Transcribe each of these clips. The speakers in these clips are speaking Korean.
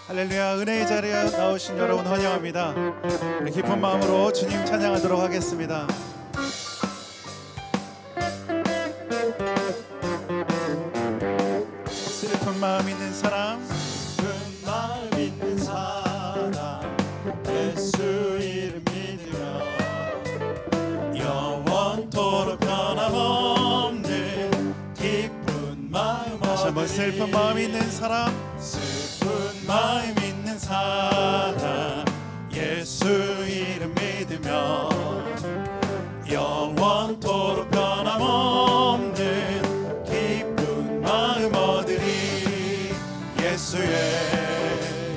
할렐루야. 은혜의 자리에 나오신 여러분 환영합니다. 우리 기쁜 마음으로 주님 찬양하도록 하겠습니다. 슬픈 마음 있는 사람, 슬픈 마음 있는 사람, 예수 이름 믿으며 영원토록 변함없는 기쁜 마음 다시 한번 얻으리. 슬픈 마음 있는 사람, 슬픈 마음 있는 사람, 예수 이름 믿으며 영원토록 변함없는 기쁜 마음 얻으리. 예수의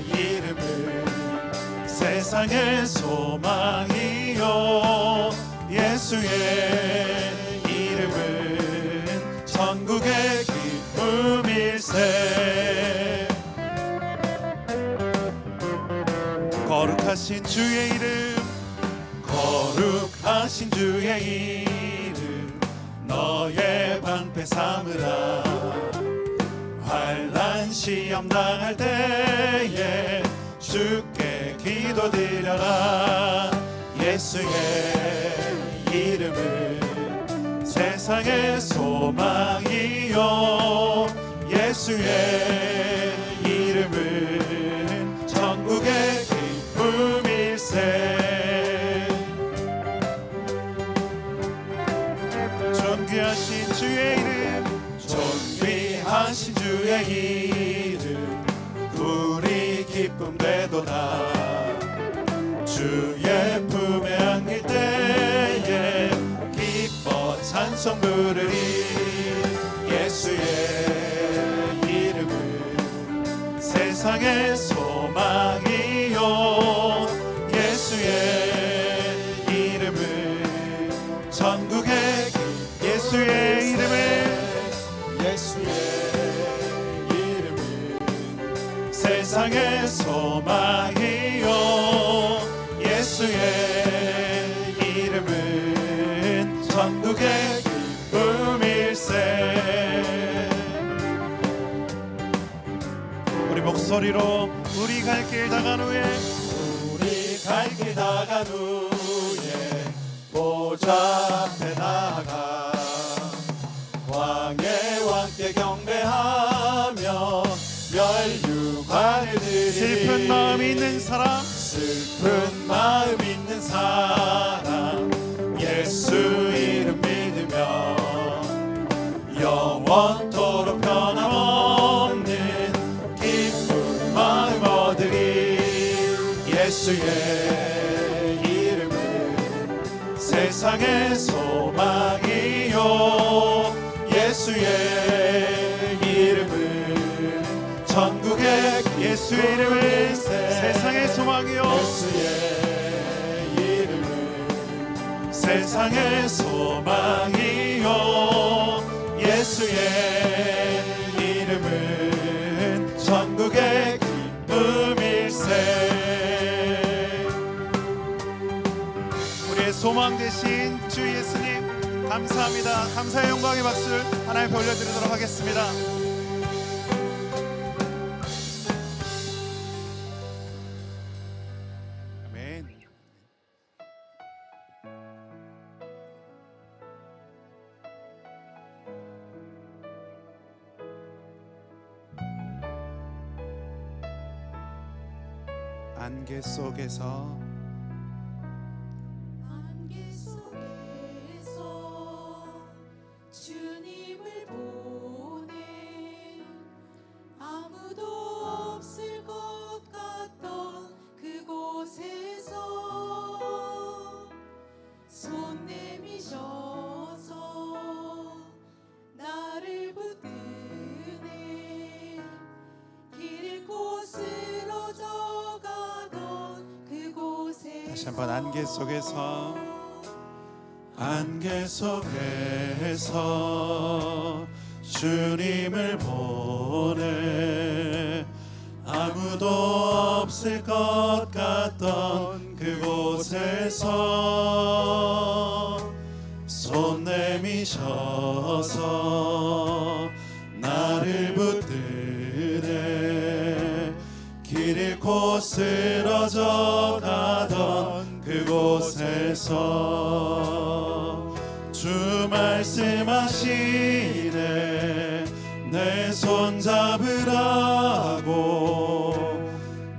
이름은 세상의 소망이요, 예수의 이름은 천국의 기쁨일세. 거룩하신 주의 이름, 거룩하신 주의 이름 너의 방패 삼으라. 환난 시험 당할 때에 주께 기도드려라. 예수의 이름은 세상의 소망이요, 예수의 이름은 천국의 기쁨일세. 존귀하신 주의 이름, 존귀하신 주의 이름 우리 기쁨 되도다. 주의 품에 안길 때에 기뻐 찬송 부르리. 예수의 이름은 세상의 소망이요, 예수의 이름은 천국의 예수의 이름을 예수의 이름은 세상의 소망이요, 예수의 이름은 천국의 기쁨일세. 우리 목소리로 우리 갈 길 다간 후에, 우리 갈 길 다간 후에 보좌 앞에 나가 왕의 왕께 경배하며 멸류관을 드리리. 슬픈 마음 있는 사람, 슬픈 마음 있는 사람, 예수 이름 믿으며 영원토록 변함없는 기쁜 마음 얻으리. 예수의 이름은 세상의 소망이요, 예수의 이름은 천국의 예수의 이름은 세상의 소망이요, 예수의 이름은 세상의 소망이요, 예수의 이름은 천국의 기쁨일세. 우리의 소망 되신 주 예수님 감사합니다. 감사의 영광의 박수를 하나님 앞에 올려드리도록 하겠습니다. 아멘. 안개 속에서 안개 속에서 주님을 보내 아무도 없을 것 같던 그곳에서 손 내미셔서 나를 붙드네. 길 잃고 쓰러져 가던 그곳에 다시 한번 안개 속에서 안개 속에서 주님을 보내 아무도 없을 것 같던 그곳에서 손 내미셔서 나를 붙드네. 길 쓰러져 가던 그곳에서 주 말씀하시네 내 손 잡으라고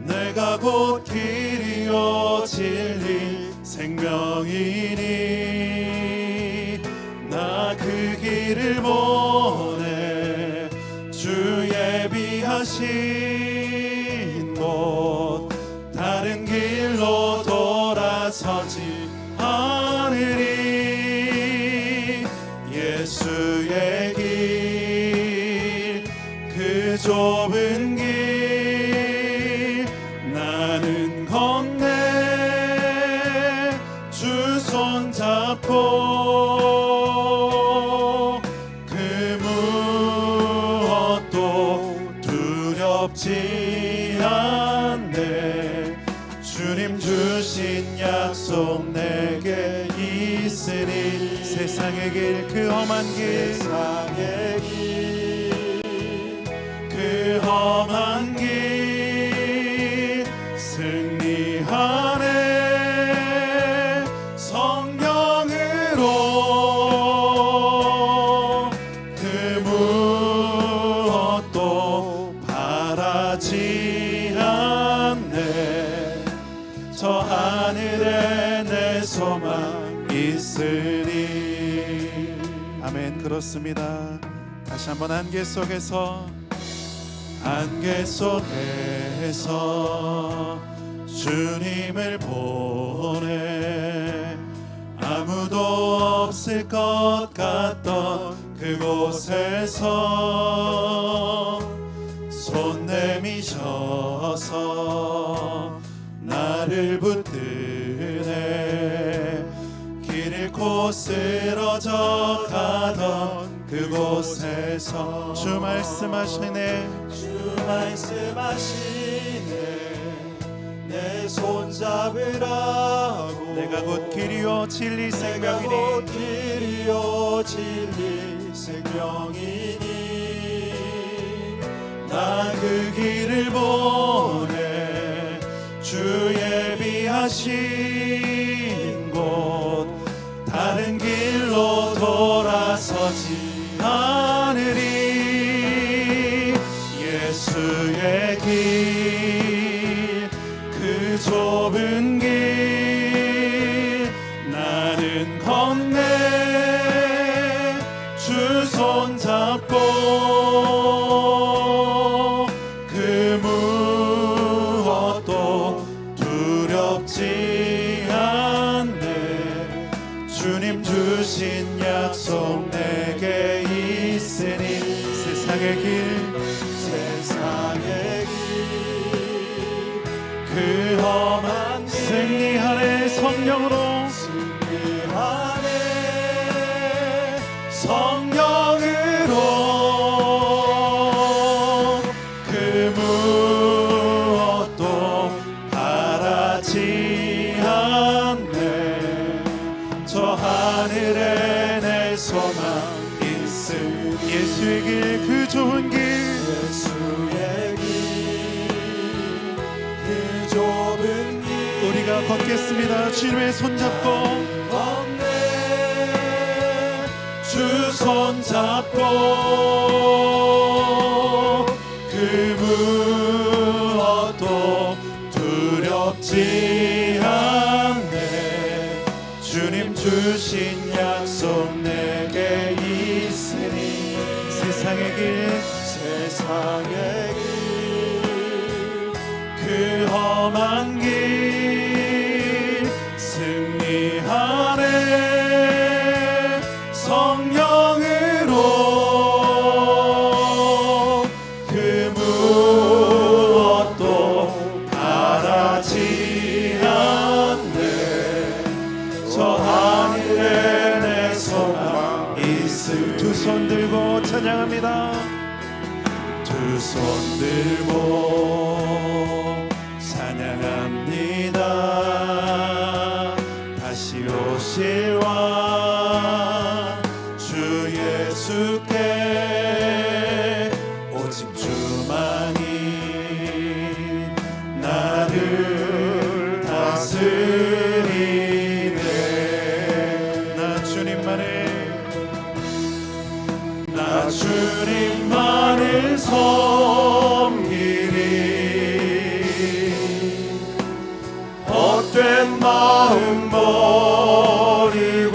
내가 곧 길이요 진리 생명이니 나 그 길을 보내 주 예비하신 곳 다른 길로 돌아서지 않으리 예수의 길 그 좁은 길 나는 건네 주 손 잡고 그 무엇도 두렵지 않네 주님 주신 약속 내게 있으니 세상의 길 그 험한 길 세상의 길 그 험한 길 승리하네 성령으로 그 무엇도 바라지 않네 저 하늘에 내 소망 있으니 아멘. 그렇습니다. 다시 한번 안개 속에서 주님을 보내 아무도 없을 것 같던 그곳에서 손 내미셔서 나를 붙드네 길 잃고 쓰러져 가던 그곳에서 주 말씀하시네 주 말씀하시네 내 손 잡으라고 내가 곧 길이요 진리 내가 곧 생명이니 길이요 진리 생명이니 나 그 길을 보내 주 예비하신 곳 다른 길로 돌아서지 않으리 예수의 길 그 좁은 길 나는 건네 주 손 잡고 그 무엇도 두렵지 않네 주님 주신 약속 내게 있으니 세상의 길 그 험한 길 승리하네 성령으로 성령으로 그 무엇도 바라지 않네 저 하늘에 내 소망 있으니 예수의 길 그 좋은 길 예수의 길 그 좁은 길 우리가 걷겠습니다. 주님의 손잡고 걷네 주 손 잡고 그 무엇도 두렵지 않네 주님 주신 약속 내게 있으니 세상의 길 그 험한 길 승리하네 성령으로 그 무엇도 바라지 않네 저 하늘에 내 소망 있으니 두 손 들고 찬양합니다. 두 손 들고 찬양합니다 다시 오실 왕 주 예수께 오직 주만이 나를 주님만을 섬기리 헛된 마음 버리고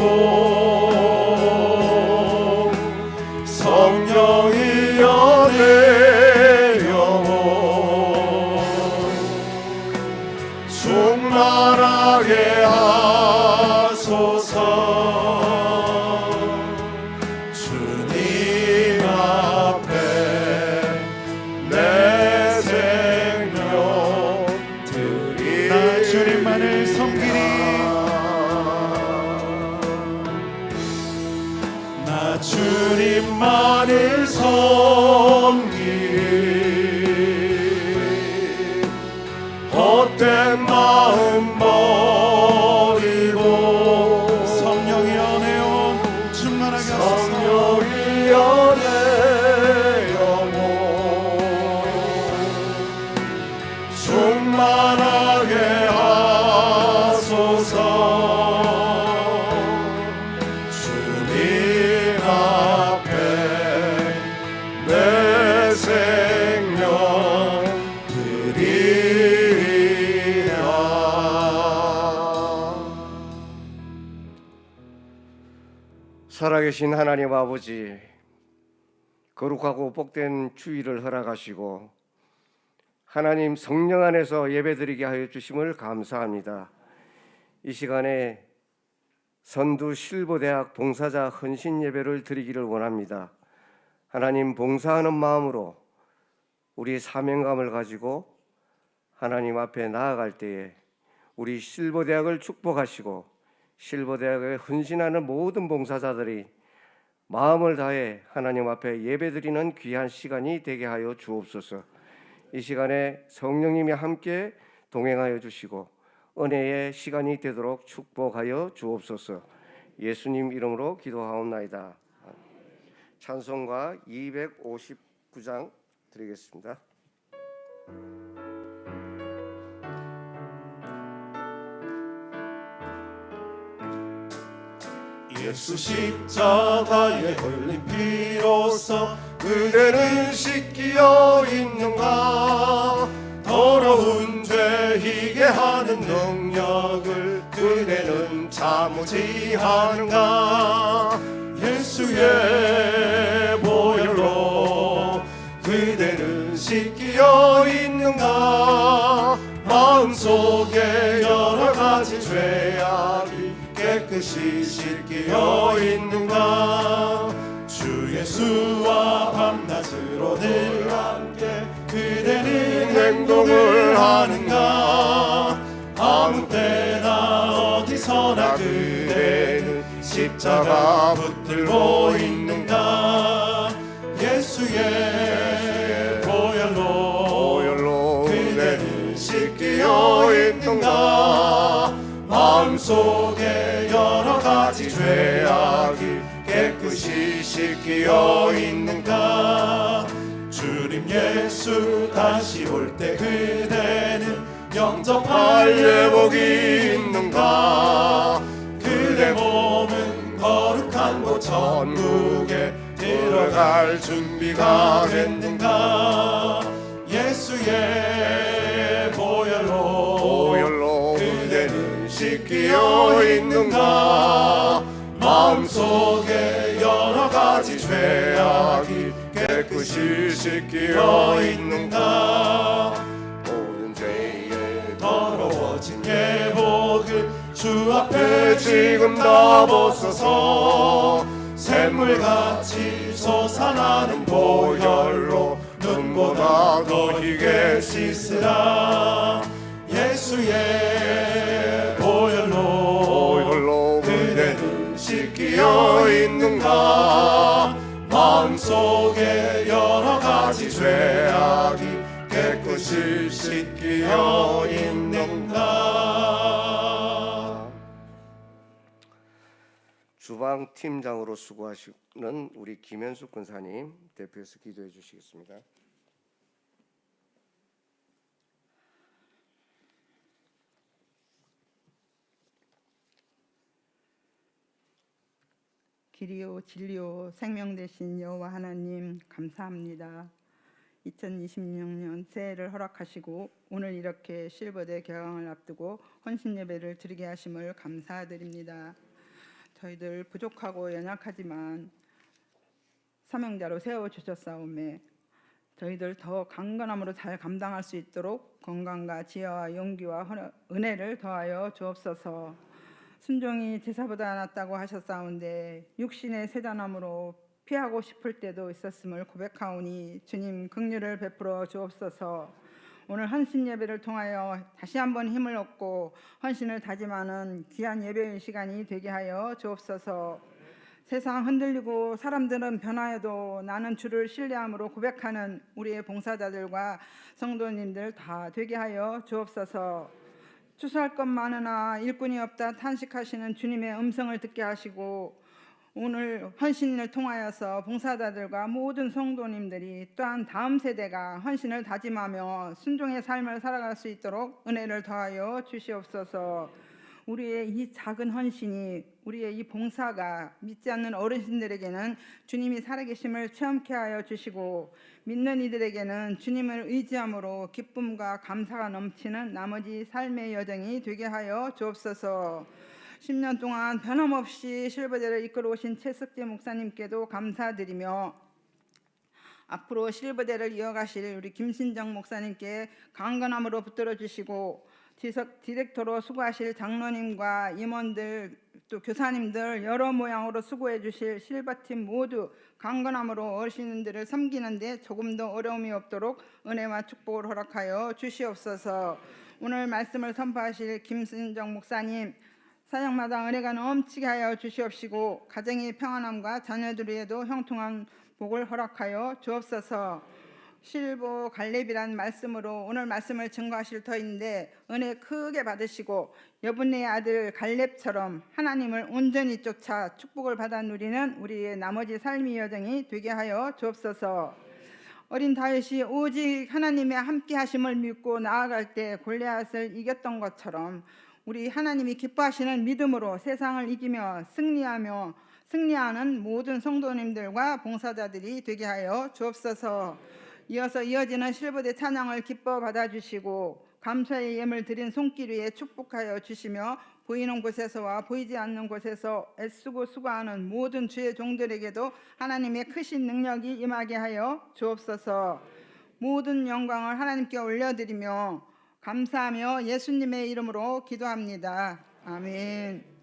성령이여 내 영혼 충만하게 하소서. 주님 앞에 내 생명 드리리. 나 주님만을 섬기리. 나 주님만을 섬기리 헛된 마음 버리고 성령이여 내 영혼 충만하게 하소서. 성령이여 내 영혼 충만하게 하소서. 주님 앞에 내 생명 드리리라. 살아계신 하나님 아버지, 거룩하고 복된 주일을 허락하시고 하나님 성령 안에서 예배드리게 하여 주심을 감사합니다. 이 시간에 선두 실보대학 봉사자 헌신 예배를 드리기를 원합니다. 하나님, 봉사하는 마음으로 우리 사명감을 가지고 하나님 앞에 나아갈 때에 우리 실보대학을 축복하시고 실보대학에 헌신하는 모든 봉사자들이 마음을 다해 하나님 앞에 예배드리는 귀한 시간이 되게 하여 주옵소서. 이 시간에 성령님이 함께 동행하여 주시고 은혜의 시간이 되도록 축복하여 주옵소서. 예수님 이름으로 기도하옵나이다. 찬송가 259장 드리겠습니다. 예수 십자가에 흘린 피로써 그대는 씻기어 있는가. 더러운 죄 희게 하는 능력을 그대는 참으지 하는가. 예수의 보혈로 그대는 씻기어 있는가. 마음속에 여러 가지 죄악이 깨끗이 씻기어 있는가. 주 예수와 밤낮으로 늘 함께 그대는 행동을 하는가. 아무 때나 어디서나 그대는 십자가 붙들고 있는가. 예수의 보혈로 그대는 씻기어 있는가. 마음속에 여러 가지 죄악이 깨끗이 씻기어 있는가. 주님 예수 다시 올 때 그대는 영접할 예복이 있는가. 그대 몸은 거룩한 곳 천국에 들어갈 준비가 됐는가. 예수의 보혈로 그대는 씻기어 있는가. 마음속에 여러 가지 죄악이 깨끗이 씻기어 있는가. 모든 죄에 더러워진 예복을 주 앞에 지금 다 벗어서 샘물같이 솟아나는 보혈로 눈보다 더 희게 씻으라. 예수의 보혈로 그대는 씻기어 있는가. 마음속에 여러 가지 죄악이 깨끗이 씻기어 있는가. 주방 팀장으로 수고하시는 우리 김현숙 권사님 대표해서 기도해 주시겠습니다. 길이요 진리요 생명 되신 여호와 하나님 감사합니다. 2026년 새해를 허락하시고 오늘 이렇게 실버대 개강을 앞두고 헌신 예배를 드리게 하심을 감사드립니다. 저희들 부족하고 연약하지만 사명자로 세워주셨사오매 저희들 더 강건함으로 잘 감당할 수 있도록 건강과 지혜와 용기와 은혜를 더하여 주옵소서. 순종이 제사보다 낫다고 하셨사온데 육신의 세잔함으로 피하고 싶을 때도 있었음을 고백하오니 주님 긍휼을 베풀어 주옵소서. 오늘 헌신 예배를 통하여 다시 한번 힘을 얻고 헌신을 다짐하는 귀한 예배의 시간이 되게 하여 주옵소서. 세상 흔들리고 사람들은 변하여도 나는 주를 신뢰함으로 고백하는 우리의 봉사자들과 성도님들 다 되게 하여 주옵소서. 추수할 것 많으나 일꾼이 없다 탄식하시는 주님의 음성을 듣게 하시고 오늘 헌신을 통하여서 봉사자들과 모든 성도님들이 또한 다음 세대가 헌신을 다짐하며 순종의 삶을 살아갈 수 있도록 은혜를 더하여 주시옵소서. 우리의 이 작은 헌신이 우리의 이 봉사가 믿지 않는 어르신들에게는 주님이 살아계심을 체험케 하여 주시고 믿는 이들에게는 주님을 의지함으로 기쁨과 감사가 넘치는 나머지 삶의 여정이 되게 하여 주옵소서. 10년 동안 변함없이 실버대를 이끌어 오신 최석재 목사님께도 감사드리며 앞으로 실버대를 이어가실 우리 김신정 목사님께 강건함으로 붙들어 주시고 디렉터로 수고하실 장로님과 임원들 또 교사님들 여러 모양으로 수고해 주실 실버팀 모두 강건함으로 어르신들을 섬기는데 조금 더 어려움이 없도록 은혜와 축복을 허락하여 주시옵소서. 오늘 말씀을 선포하실 김신정 목사님 사역마다 은혜가 넘치게 하여 주시옵시고 가정의 평안함과 자녀들에도 형통한 복을 허락하여 주옵소서. 실보 갈렙이란 말씀으로 오늘 말씀을 증거하실 터인데 은혜 크게 받으시고 여분의 아들 갈렙처럼 하나님을 온전히 쫓아 축복을 받아 누리는 우리의 나머지 삶의 여정이 되게 하여 주옵소서. 어린 다윗이 오직 하나님의 함께 하심을 믿고 나아갈 때 골리앗을 이겼던 것처럼 우리 하나님이 기뻐하시는 믿음으로 세상을 이기며 승리하는 모든 성도님들과 봉사자들이 되게 하여 주옵소서. 이어서 이어지는 실버대 찬양을 기뻐 받아주시고 감사의 예물 드린 손길 위에 축복하여 주시며 보이는 곳에서와 보이지 않는 곳에서 애쓰고 수고하는 모든 주의 종들에게도 하나님의 크신 능력이 임하게 하여 주옵소서. 모든 영광을 하나님께 올려드리며 감사하며 예수님의 이름으로 기도합니다. 아멘.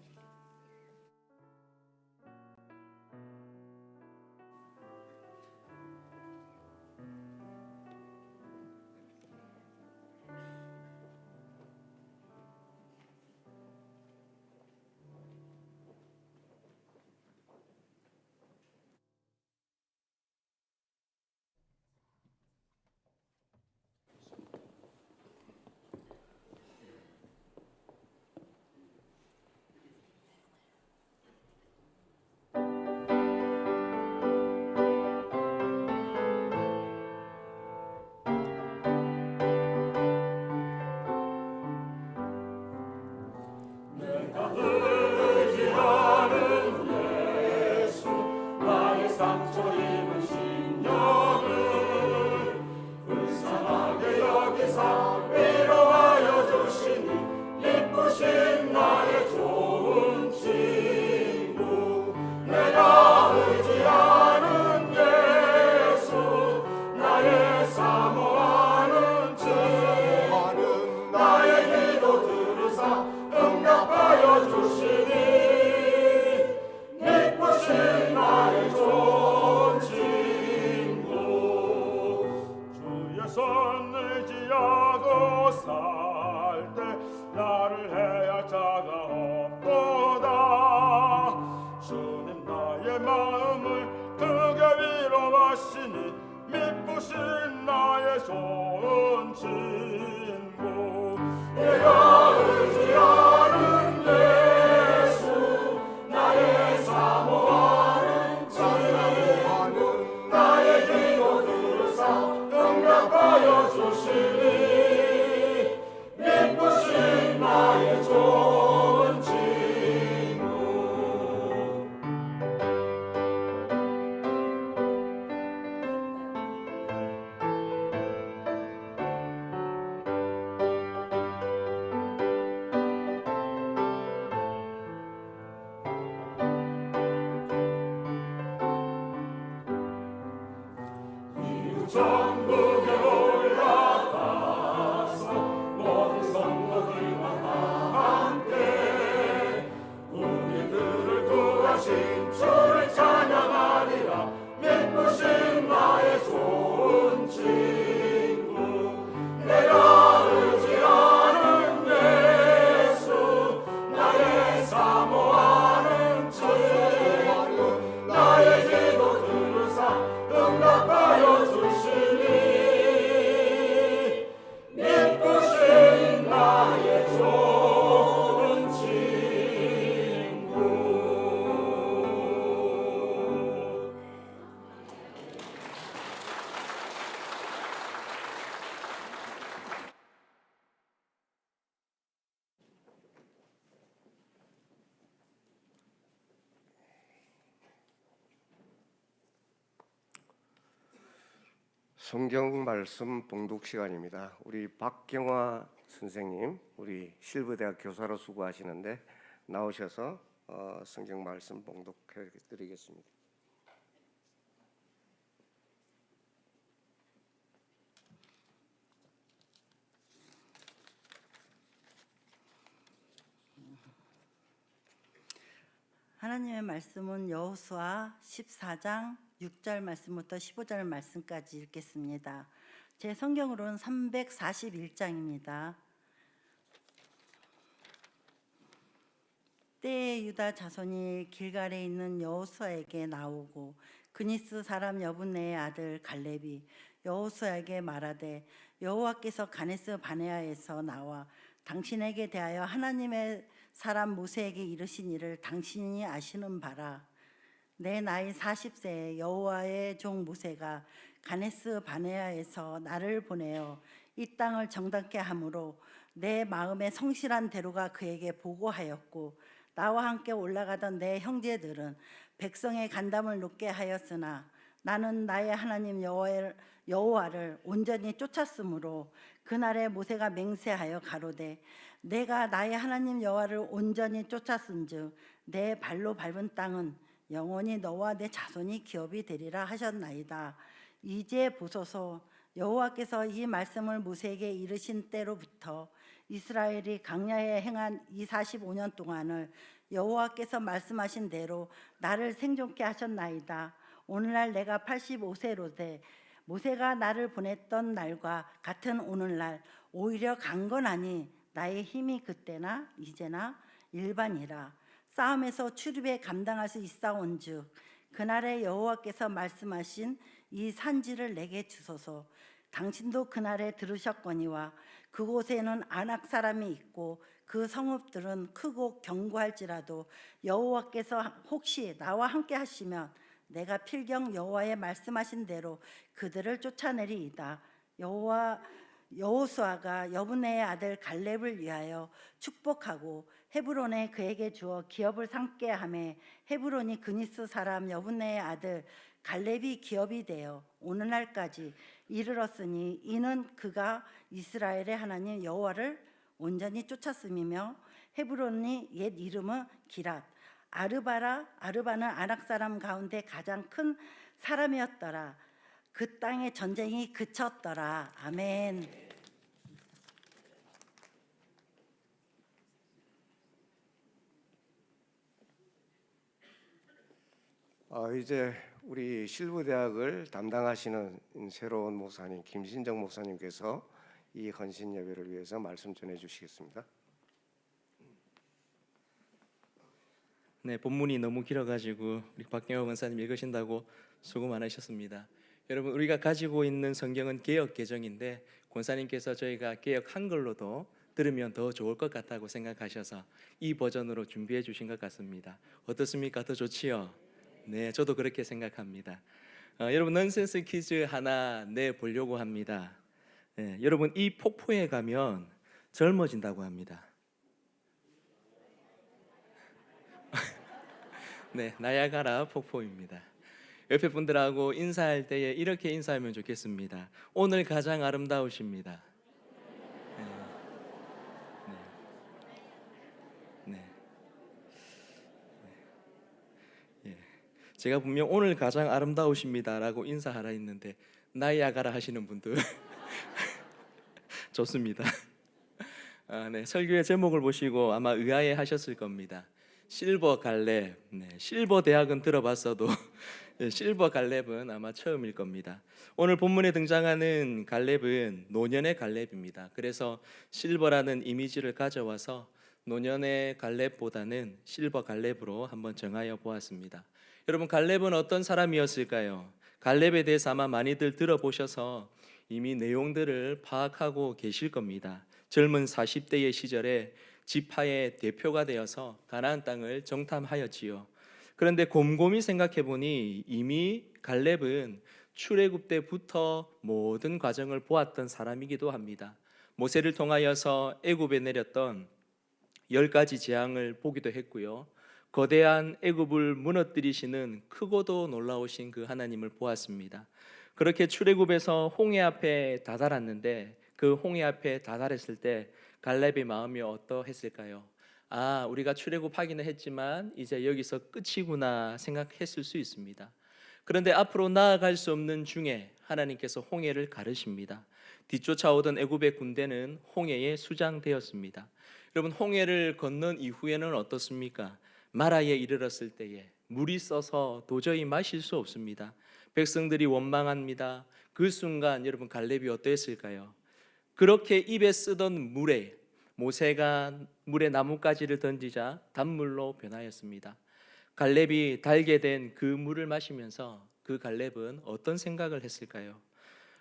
손을 지하고 살 때 나를 해야 자가 없도다. 주님 나의 마음을 크게 위로하시니 미쁘신 나의 좋은 친구. 내가 의지하는 예수 나의 사모하는 친구 나의 기도 들으사 응답하여 주시니 미쁘신 나의 좋은 친구. 천국에 올라가서 모든 성도들과 함께 우리들을 구하신 주를 찬양하리라. 믿으신 나의 좋은 친구, 내가 의지하는 예수, 나의 사모하는 친구, 나의 기도 들으사 응답하여 주시니 믿으신 나의 좋은 친구. 성경 말씀 봉독 시간입니다. 우리 박경화 선생님, 우리 실버대학 교사로 수고하시는데 나오셔서 성경 말씀 봉독해 드리겠습니다. 하나님의 말씀은 여호수아 14장 6절 말씀부터 15절 말씀까지 읽겠습니다. 제 성경으로는 341장입니다. 때에 유다 자손이 길갈에 있는 여호수아에게 나오고 그니스 사람 여분네의 아들 갈렙이 여호수아에게 말하되 여호와께서 가데스 바네아에서 나와 당신에게 대하여 하나님의 사람 모세에게 이르신 일을 당신이 아시는 바라. 내 나이 40세에 여호와의 종 모세가 가데스 바네아에서 나를 보내어 이 땅을 정탐케 함으로 내 마음에 성실한 대로가 그에게 보고하였고 나와 함께 올라가던 내 형제들은 백성의 간담을 놓게 하였으나 나는 나의 하나님 여호와를 온전히 쫓았으므로 그날에 모세가 맹세하여 가로되 내가 나의 하나님 여호와를 온전히 쫓았은즉 내 발로 밟은 땅은 영원히 너와 내 자손이 기업이 되리라 하셨나이다. 이제 보소서, 여호와께서 이 말씀을 모세에게 이르신 때로부터 이스라엘이 광야에 행한 이 45년 동안을 여호와께서 말씀하신 대로 나를 생존케 하셨나이다. 오늘날 내가 85세로되 모세가 나를 보냈던 날과 같은 오늘날 오히려 강건하니 나의 힘이 그때나 이제나 일반이라. 싸움에서 출입에 감당할 수 있사온즉 그날에 여호와께서 말씀하신 이 산지를 내게 주소서. 당신도 그날에 들으셨거니와 그곳에는 아낙 사람이 있고 그 성읍들은 크고 견고할지라도 여호와께서 혹시 나와 함께 하시면 내가 필경 여호와의 말씀하신 대로 그들을 쫓아내리이다. 여호수아가 여분네의 아들 갈렙을 위하여 축복하고 헤브론에 그에게 주어 기업을 삼게 하매 헤브론이 그니스 사람 여분네의 아들 갈렙이 기업이 되어 오늘날까지 이르렀으니 이는 그가 이스라엘의 하나님 여호와를 온전히 쫓았음이며 헤브론이 옛 이름은 기랏 아르바는 아낙 사람 가운데 가장 큰 사람이었더라. 그 땅의 전쟁이 그쳤더라. 아멘. 이제 우리 실버대학을 담당하시는 새로운 목사님 김신정 목사님께서 이 헌신 예배를 위해서 말씀 전해 주시겠습니다. 네, 본문이 너무 길어가지고 우리 박경호 권사님 읽으신다고 수고 많으셨습니다. 여러분, 우리가 가지고 있는 성경은 개역 개정인데 권사님께서 저희가 개역 한글로도 들으면 더 좋을 것 같다고 생각하셔서 이 버전으로 준비해 주신 것 같습니다. 어떻습니까? 더 좋지요? 네, 저도 그렇게 생각합니다. 여러분, 넌센스 퀴즈 하나 내보려고 합니다. 네, 여러분, 이 폭포에 가면 젊어진다고 합니다. 네, 나야가라 폭포입니다. 옆에 분들하고 인사할 때에 이렇게 인사하면 좋겠습니다. 오늘 가장 아름다우십니다. 네. 네. 네. 예. 제가 분명 오늘 가장 아름다우십니다라고 인사하라 했는데 나이아가라 하시는 분들 좋습니다. 네, 설교의 제목을 보시고 아마 의아해 하셨을 겁니다. 실버 갈렙. 네, 실버 대학은 들어봤어도 실버 갈렙은 아마 처음일 겁니다. 오늘 본문에 등장하는 갈렙은 노년의 갈렙입니다. 그래서 실버라는 이미지를 가져와서 노년의 갈렙보다는 실버 갈렙으로 한번 정하여 보았습니다. 여러분, 갈렙은 어떤 사람이었을까요? 갈렙에 대해서 아마 많이들 들어보셔서 이미 내용들을 파악하고 계실 겁니다. 젊은 40대의 시절에 지파의 대표가 되어서 가나안 땅을 정탐하였지요. 그런데 곰곰이 생각해 보니 이미 갈렙은 출애굽 때부터 모든 과정을 보았던 사람이기도 합니다. 모세를 통하여서 애굽에 내렸던 10가지 재앙을 보기도 했고요. 거대한 애굽을 무너뜨리시는 크고도 놀라우신 그 하나님을 보았습니다. 그렇게 출애굽에서 홍해 앞에 다다랐는데 그 홍해 앞에 다다랐을 때 갈렙의 마음이 어떠했을까요? 아, 우리가 출애굽하기는 했지만 이제 여기서 끝이구나 생각했을 수 있습니다. 그런데 앞으로 나아갈 수 없는 중에 하나님께서 홍해를 가르십니다. 뒤쫓아오던 애굽의 군대는 홍해에 수장되었습니다. 여러분, 홍해를 건넌 이후에는 어떻습니까? 마라에 이르렀을 때에 물이 써서 도저히 마실 수 없습니다. 백성들이 원망합니다. 그 순간 여러분, 갈렙이 어떠했을까요? 그렇게 입에 쓰던 물에 모세가 물에 나뭇가지를 던지자 단물로 변하였습니다. 갈렙이 달게 된 그 물을 마시면서 그 갈렙은 어떤 생각을 했을까요?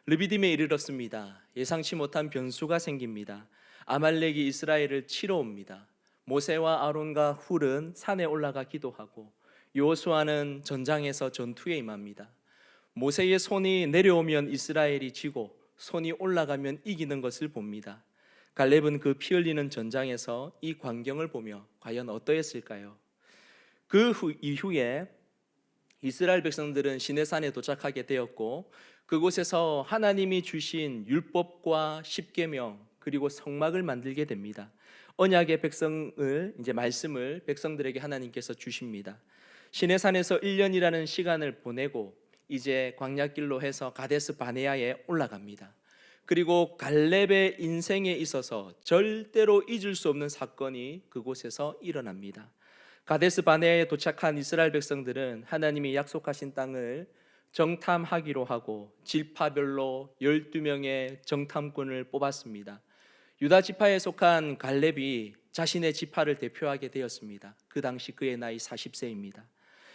르비딤에 이르렀습니다. 예상치 못한 변수가 생깁니다. 아말렉이 이스라엘을 치러 옵니다. 모세와 아론과 훌은 산에 올라가 기도하고 여호수아는 전장에서 전투에 임합니다. 모세의 손이 내려오면 이스라엘이 지고 손이 올라가면 이기는 것을 봅니다. 갈렙은 그 피 흘리는 전장에서 이 광경을 보며 과연 어떠했을까요? 그 이후에 이스라엘 백성들은 시내산에 도착하게 되었고 그곳에서 하나님이 주신 율법과 십계명 그리고 성막을 만들게 됩니다. 언약의 말씀을 백성들에게 하나님께서 주십니다. 시내산에서 1년이라는 시간을 보내고 이제 광야길로 해서 가데스 바네아에 올라갑니다. 그리고 갈렙의 인생에 있어서 절대로 잊을 수 없는 사건이 그곳에서 일어납니다. 가데스 바네아에 도착한 이스라엘 백성들은 하나님이 약속하신 땅을 정탐하기로 하고 지파별로 12명의 정탐꾼을 뽑았습니다. 유다 지파에 속한 갈렙이 자신의 지파를 대표하게 되었습니다. 그 당시 그의 나이 40세입니다.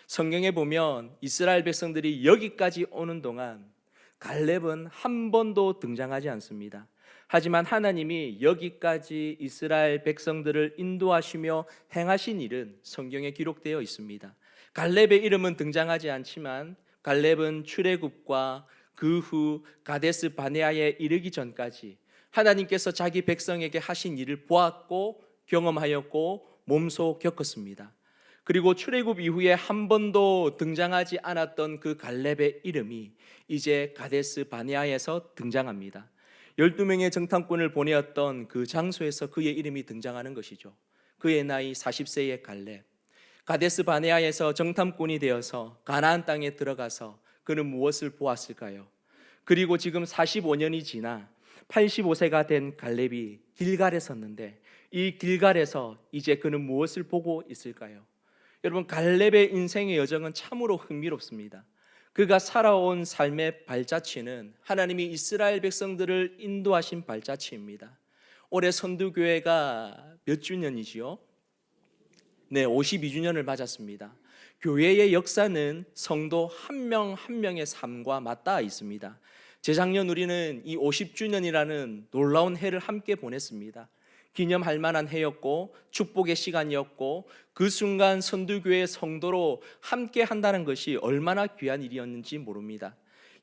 성경에 보면 이스라엘 백성들이 여기까지 오는 동안 갈렙은 한 번도 등장하지 않습니다. 하지만 하나님이 여기까지 이스라엘 백성들을 인도하시며 행하신 일은 성경에 기록되어 있습니다. 갈렙의 이름은 등장하지 않지만 갈렙은 출애굽과 그 후 가데스 바네아에 이르기 전까지 하나님께서 자기 백성에게 하신 일을 보았고 경험하였고 몸소 겪었습니다. 그리고 출애굽 이후에 한 번도 등장하지 않았던 그 갈렙의 이름이 이제 가데스 바네아에서 등장합니다. 12명의 정탐꾼을 보내었던 그 장소에서 그의 이름이 등장하는 것이죠. 그의 나이 40세의 갈렙, 가데스 바네아에서 정탐꾼이 되어서 가나안 땅에 들어가서 그는 무엇을 보았을까요? 그리고 지금 45년이 지나 85세가 된 갈렙이 길갈에 섰는데 이 길갈에서 이제 그는 무엇을 보고 있을까요? 여러분, 갈렙의 인생의 여정은 참으로 흥미롭습니다. 그가 살아온 삶의 발자취는 하나님이 이스라엘 백성들을 인도하신 발자취입니다. 올해 선두교회가 몇 주년이지요? 네, 52주년을 맞았습니다. 교회의 역사는 성도 한 명 한 명의 삶과 맞닿아 있습니다. 재작년 우리는 이 50주년이라는 놀라운 해를 함께 보냈습니다. 기념할 만한 해였고 축복의 시간이었고 그 순간 선두교회의 성도로 함께 한다는 것이 얼마나 귀한 일이었는지 모릅니다.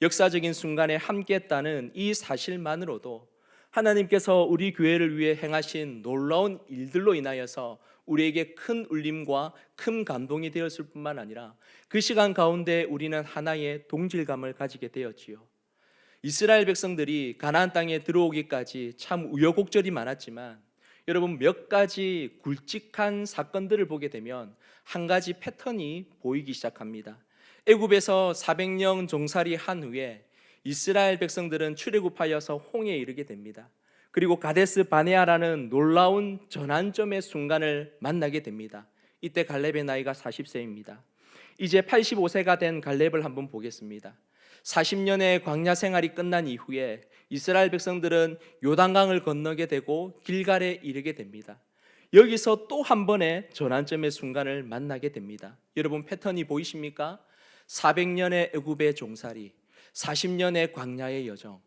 역사적인 순간에 함께 했다는 이 사실만으로도 하나님께서 우리 교회를 위해 행하신 놀라운 일들로 인하여서 우리에게 큰 울림과 큰 감동이 되었을 뿐만 아니라 그 시간 가운데 우리는 하나의 동질감을 가지게 되었지요. 이스라엘 백성들이 가나안 땅에 들어오기까지 참 우여곡절이 많았지만 여러분, 몇 가지 굵직한 사건들을 보게 되면 한 가지 패턴이 보이기 시작합니다. 애굽에서 400년 종살이 한 후에 이스라엘 백성들은 출애굽하여서 홍해에 이르게 됩니다. 그리고 가데스 바네아라는 놀라운 전환점의 순간을 만나게 됩니다. 이때 갈렙의 나이가 40세입니다. 이제 85세가 된 갈렙을 한번 보겠습니다. 40년의 광야 생활이 끝난 이후에 이스라엘 백성들은 요단강을 건너게 되고 길갈에 이르게 됩니다. 여기서 또 한 번의 전환점의 순간을 만나게 됩니다. 여러분 패턴이 보이십니까? 400년의 애굽의 종살이, 40년의 광야의 여정,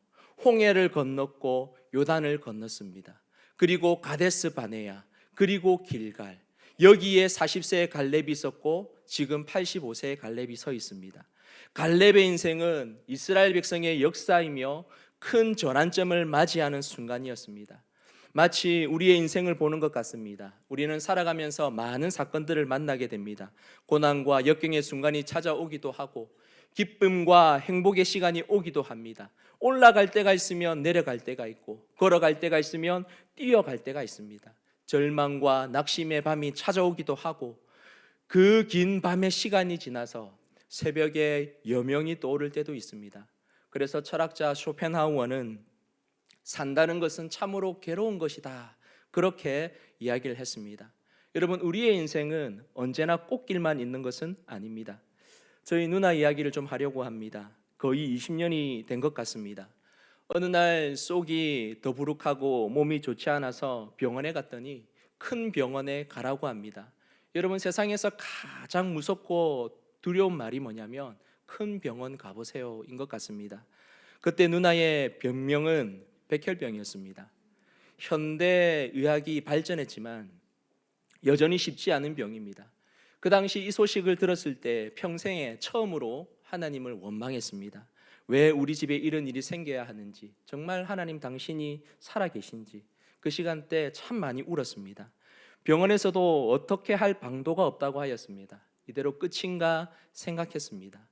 홍해를 건넜고 요단을 건넜습니다. 그리고 가데스 바네아, 그리고 길갈, 여기에 40세의 갈렙이 있었고 지금 85세의 갈렙이 서 있습니다. 갈렙의 인생은 이스라엘 백성의 역사이며 큰 전환점을 맞이하는 순간이었습니다. 마치 우리의 인생을 보는 것 같습니다. 우리는 살아가면서 많은 사건들을 만나게 됩니다. 고난과 역경의 순간이 찾아오기도 하고 기쁨과 행복의 시간이 오기도 합니다. 올라갈 때가 있으면 내려갈 때가 있고 걸어갈 때가 있으면 뛰어갈 때가 있습니다. 절망과 낙심의 밤이 찾아오기도 하고 그 긴 밤의 시간이 지나서 새벽에 여명이 떠오를 때도 있습니다. 그래서 철학자 쇼펜하우어는 산다는 것은 참으로 괴로운 것이다, 그렇게 이야기를 했습니다. 여러분, 우리의 인생은 언제나 꽃길만 있는 것은 아닙니다. 저희 누나 이야기를 좀 하려고 합니다. 거의 20년이 된 것 같습니다. 어느 날 속이 더부룩하고 몸이 좋지 않아서 병원에 갔더니 큰 병원에 가라고 합니다. 여러분, 세상에서 가장 무섭고 두려운 말이 뭐냐면 큰 병원 가보세요 인 것 같습니다. 그때 누나의 병명은 백혈병이었습니다. 현대 의학이 발전했지만 여전히 쉽지 않은 병입니다. 그 당시 이 소식을 들었을 때 평생에 처음으로 하나님을 원망했습니다. 왜 우리 집에 이런 일이 생겨야 하는지, 정말 하나님 당신이 살아계신지 그 시간대 참 많이 울었습니다. 병원에서도 어떻게 할 방도가 없다고 하였습니다. 이대로 끝인가 생각했습니다.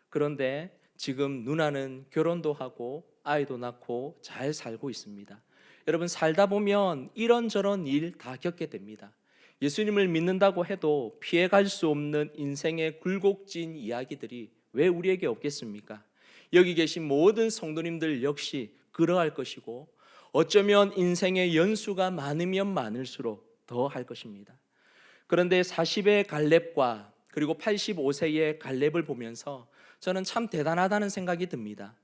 그런데 지금 누나는 결혼도 하고 아이도 낳고 잘 살고 있습니다. 여러분, 살다 보면 이런저런 일 다 겪게 됩니다. 예수님을 믿는다고 해도 피해갈 수 없는 인생의 굴곡진 이야기들이 왜 우리에게 없겠습니까? 여기 계신 모든 성도님들 역시 그러할 것이고 어쩌면 인생의 연수가 많으면 많을수록 더 할 것입니다. 그런데 40의 갈렙과 그리고 85세의 갈렙을 보면서 저는 참 대단하다는 생각이 듭니다.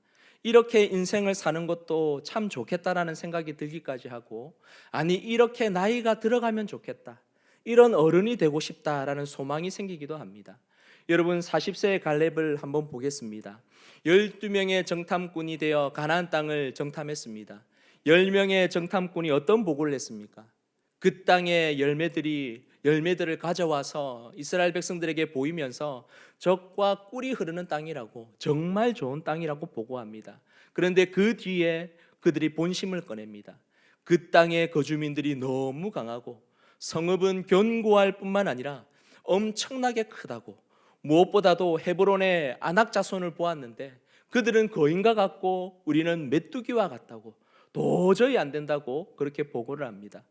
이렇게 인생을 사는 것도 참 좋겠다라는 생각이 들기까지 하고, 아니 이렇게 나이가 들어가면 좋겠다, 이런 어른이 되고 싶다라는 소망이 생기기도 합니다. 여러분, 40세의 갈렙을 한번 보겠습니다. 12명의 정탐꾼이 되어 가나안 땅을 정탐했습니다. 10명의 정탐꾼이 어떤 보고를 했습니까? 그 땅의 열매들을 가져와서 이스라엘 백성들에게 보이면서 적과 꿀이 흐르는 땅이라고, 정말 좋은 땅이라고 보고합니다. 그런데 그 뒤에 그들이 본심을 꺼냅니다. 그 땅의 거주민들이 너무 강하고 성읍은 견고할 뿐만 아니라 엄청나게 크다고, 무엇보다도 헤브론의 아낙 자손을 보았는데 그들은 거인과 같고 우리는 메뚜기와 같다고, 도저히 안 된다고 그렇게 보고를 합니다.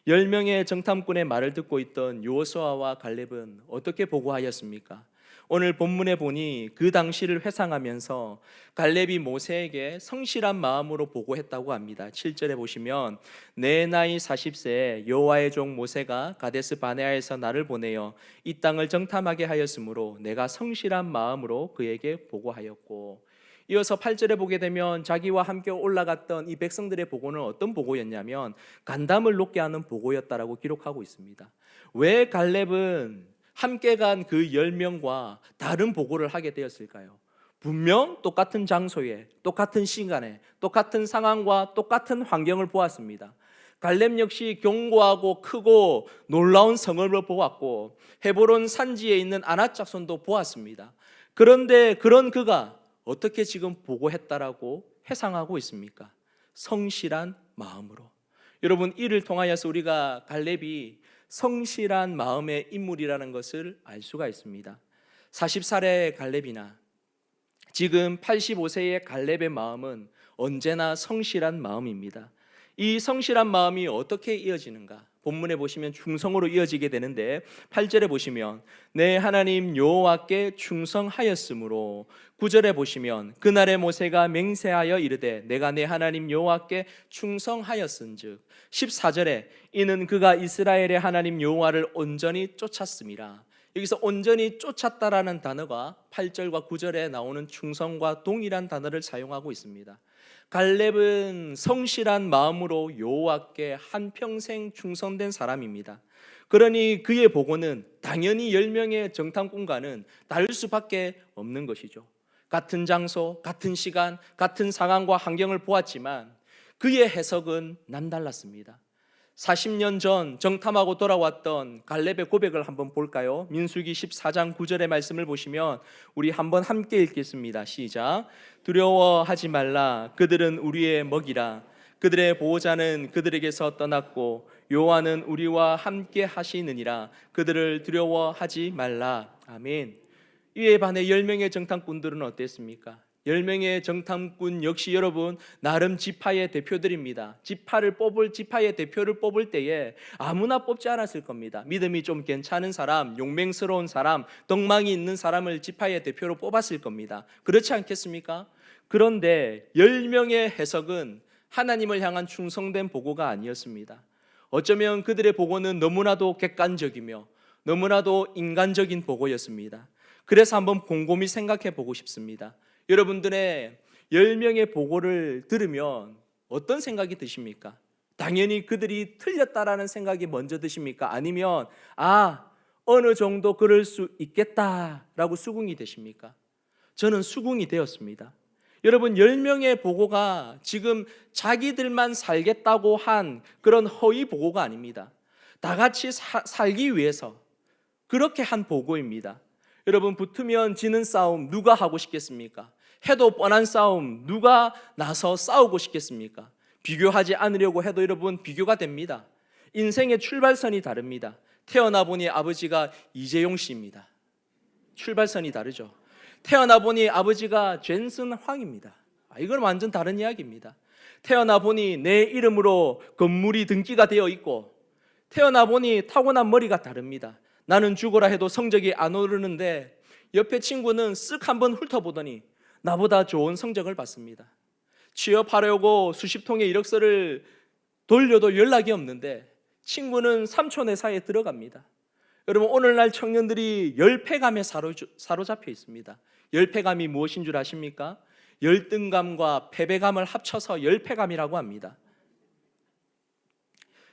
10명의 정탐꾼의 말을 듣고 있던 여호수아와 갈렙은 어떻게 보고하였습니까? 오늘 본문에 보니 그 당시를 회상하면서 갈렙이 모세에게 성실한 마음으로 보고했다고 합니다. 7절에 보시면 내 나이 40세에 여호와의 종 모세가 가데스 바네아에서 나를 보내어 이 땅을 정탐하게 하였으므로 내가 성실한 마음으로 그에게 보고하였고, 이어서 8절에 보게 되면 자기와 함께 올라갔던 이 백성들의 보고는 어떤 보고였냐면 간담을 높게 하는 보고였다라고 기록하고 있습니다. 왜 갈렙은 함께 간 그 10명과 다른 보고를 하게 되었을까요? 분명 똑같은 장소에, 똑같은 시간에, 똑같은 상황과 똑같은 환경을 보았습니다. 갈렙 역시 견고하고 크고 놀라운 성읍을 보았고 헤브론 산지에 있는 아낙 자손도 보았습니다. 그런데 그런 그가 어떻게 지금 보고했다라고 회상하고 있습니까? 성실한 마음으로. 여러분, 이를 통하여서 우리가 갈렙이 성실한 마음의 인물이라는 것을 알 수가 있습니다. 40살의 갈렙이나 지금 85세의 갈렙의 마음은 언제나 성실한 마음입니다. 이 성실한 마음이 어떻게 이어지는가? 본문에 보시면 충성으로 이어지게 되는데 8절에 보시면 내 하나님 여호와께 충성하였으므로 9절에 보시면 그날에 모세가 맹세하여 이르되 내가 내 하나님 여호와께 충성하였은즉 14절에 이는 그가 이스라엘의 하나님 여호와를 온전히 쫓았음이라. 여기서 온전히 쫓았다라는 단어가 8절과 9절에 나오는 충성과 동일한 단어를 사용하고 있습니다. 갈렙은 성실한 마음으로 여호와께 한평생 충성된 사람입니다. 그러니 그의 보고는 당연히 10명의 정탐꾼과는 다를 수밖에 없는 것이죠. 같은 장소, 같은 시간, 같은 상황과 환경을 보았지만 그의 해석은 남달랐습니다. 40년 전 정탐하고 돌아왔던 갈렙의 고백을 한번 볼까요? 민수기 14장 9절의 말씀을 보시면 우리 한번 함께 읽겠습니다. 시작. 두려워하지 말라. 그들은 우리의 먹이라. 그들의 보호자는 그들에게서 떠났고 여호와는 우리와 함께 하시느니라. 그들을 두려워하지 말라. 아멘. 이에 반해 10명의 정탐꾼들은 어땠습니까? 10명의 정탐꾼 역시 여러분 나름 지파의 대표들입니다. 지파의 대표를 뽑을 때에 아무나 뽑지 않았을 겁니다. 믿음이 좀 괜찮은 사람, 용맹스러운 사람, 덕망이 있는 사람을 지파의 대표로 뽑았을 겁니다. 그렇지 않겠습니까? 그런데 10명의 해석은 하나님을 향한 충성된 보고가 아니었습니다. 어쩌면 그들의 보고는 너무나도 객관적이며 너무나도 인간적인 보고였습니다. 그래서 한번 곰곰이 생각해 보고 싶습니다. 여러분들의 10명의 보고를 들으면 어떤 생각이 드십니까? 당연히 그들이 틀렸다라는 생각이 먼저 드십니까? 아니면 어느 정도 그럴 수 있겠다라고 수긍이 되십니까? 저는 수긍이 되었습니다. 여러분 10명의 보고가 지금 자기들만 살겠다고 한 그런 허위 보고가 아닙니다. 다 같이 살기 위해서 그렇게 한 보고입니다. 여러분 붙으면 지는 싸움 누가 하고 싶겠습니까? 해도 뻔한 싸움 누가 나서 싸우고 싶겠습니까? 비교하지 않으려고 해도 여러분 비교가 됩니다. 인생의 출발선이 다릅니다. 태어나 보니 아버지가 이재용 씨입니다. 출발선이 다르죠. 태어나 보니 아버지가 젠슨 황입니다. 이건 완전 다른 이야기입니다. 태어나 보니 내 이름으로 건물이 등기가 되어 있고 태어나 보니 타고난 머리가 다릅니다. 나는 죽어라 해도 성적이 안 오르는데 옆에 친구는 쓱 한번 훑어보더니 나보다 좋은 성적을 받습니다. 취업하려고 수십 통의 이력서를 돌려도 연락이 없는데 친구는 3초 내사에 들어갑니다. 여러분 오늘날 청년들이 열패감에 사로잡혀 있습니다. 열패감이 무엇인 줄 아십니까? 열등감과 패배감을 합쳐서 열패감이라고 합니다.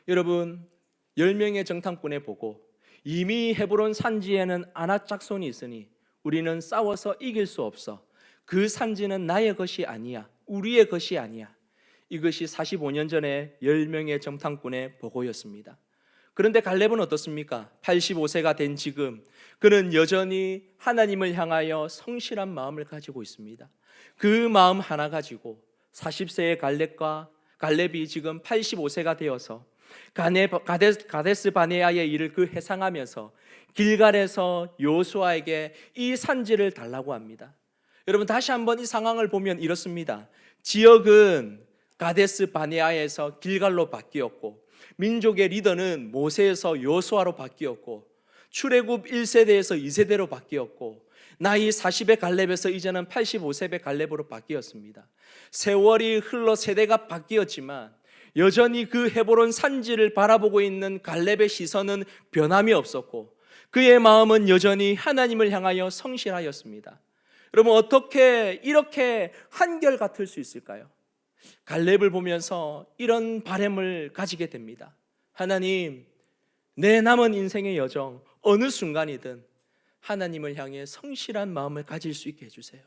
여러분 10명의 정탐꾼의 보고 이미 헤브론 산지에는 아낙 짝손이 있으니 우리는 싸워서 이길 수 없어. 그 산지는 나의 것이 아니야. 우리의 것이 아니야. 이것이 45년 전에 10명의 정탐꾼의 보고였습니다. 그런데 갈렙은 어떻습니까? 85세가 된 지금 그는 여전히 하나님을 향하여 성실한 마음을 가지고 있습니다. 그 마음 하나 가지고 40세의 갈렙이 지금 85세가 되어서 가데스 바네아에 이를 그 해상하면서 길갈에서 여호수아에게 이 산지를 달라고 합니다. 여러분 다시 한번 이 상황을 보면 이렇습니다. 지역은 가데스 바네아에서 길갈로 바뀌었고 민족의 리더는 모세에서 여호수아로 바뀌었고 출애굽 1세대에서 2세대로 바뀌었고 나이 40의 갈렙에서 이제는 85세의 갈렙으로 바뀌었습니다. 세월이 흘러 세대가 바뀌었지만 여전히 그 헤브론 산지를 바라보고 있는 갈렙의 시선은 변함이 없었고 그의 마음은 여전히 하나님을 향하여 성실하였습니다. 여러분 어떻게 이렇게 한결같을 수 있을까요? 갈렙을 보면서 이런 바람을 가지게 됩니다. 하나님, 내 남은 인생의 여정 어느 순간이든 하나님을 향해 성실한 마음을 가질 수 있게 해주세요.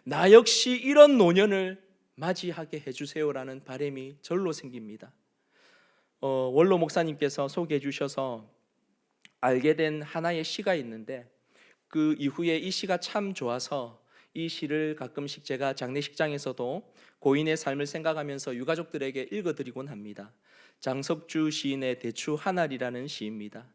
나 역시 이런 노년을 맞이하게 해주세요라는 바람이 절로 생깁니다. 원로 목사님께서 소개해 주셔서 알게 된 하나의 시가 있는데 그 이후에 이 시가 참 좋아서 이 시를 가끔씩 제가 장례식장에서도 고인의 삶을 생각하면서 유가족들에게 읽어드리곤 합니다. 장석주 시인의 대추 하나리라는 시입니다.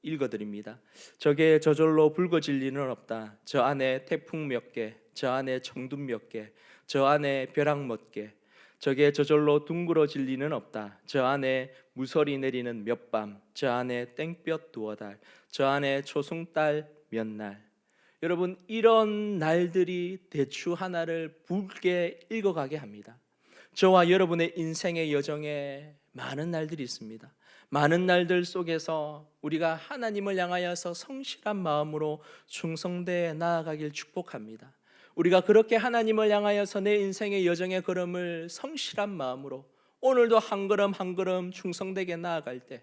읽어드립니다. 저게 저절로 붉어질 일은 없다. 저 안에 태풍 몇 개, 저 안에 청둔 몇 개, 저 안에 벼락 몇 개, 저게 저절로 둥그러질 리는 없다. 저 안에 무설이 내리는 몇 밤, 저 안에 땡볕 두어 달, 저 안에 초승달 몇 날. 여러분, 이런 날들이 대추 하나를 붉게 읽어가게 합니다. 저와 여러분의 인생의 여정에 많은 날들이 있습니다. 많은 날들 속에서 우리가 하나님을 향하여서 성실한 마음으로 충성되어 나아가길 축복합니다. 우리가 그렇게 하나님을 향하여서 내 인생의 여정의 걸음을 성실한 마음으로 오늘도 한 걸음 한 걸음 충성되게 나아갈 때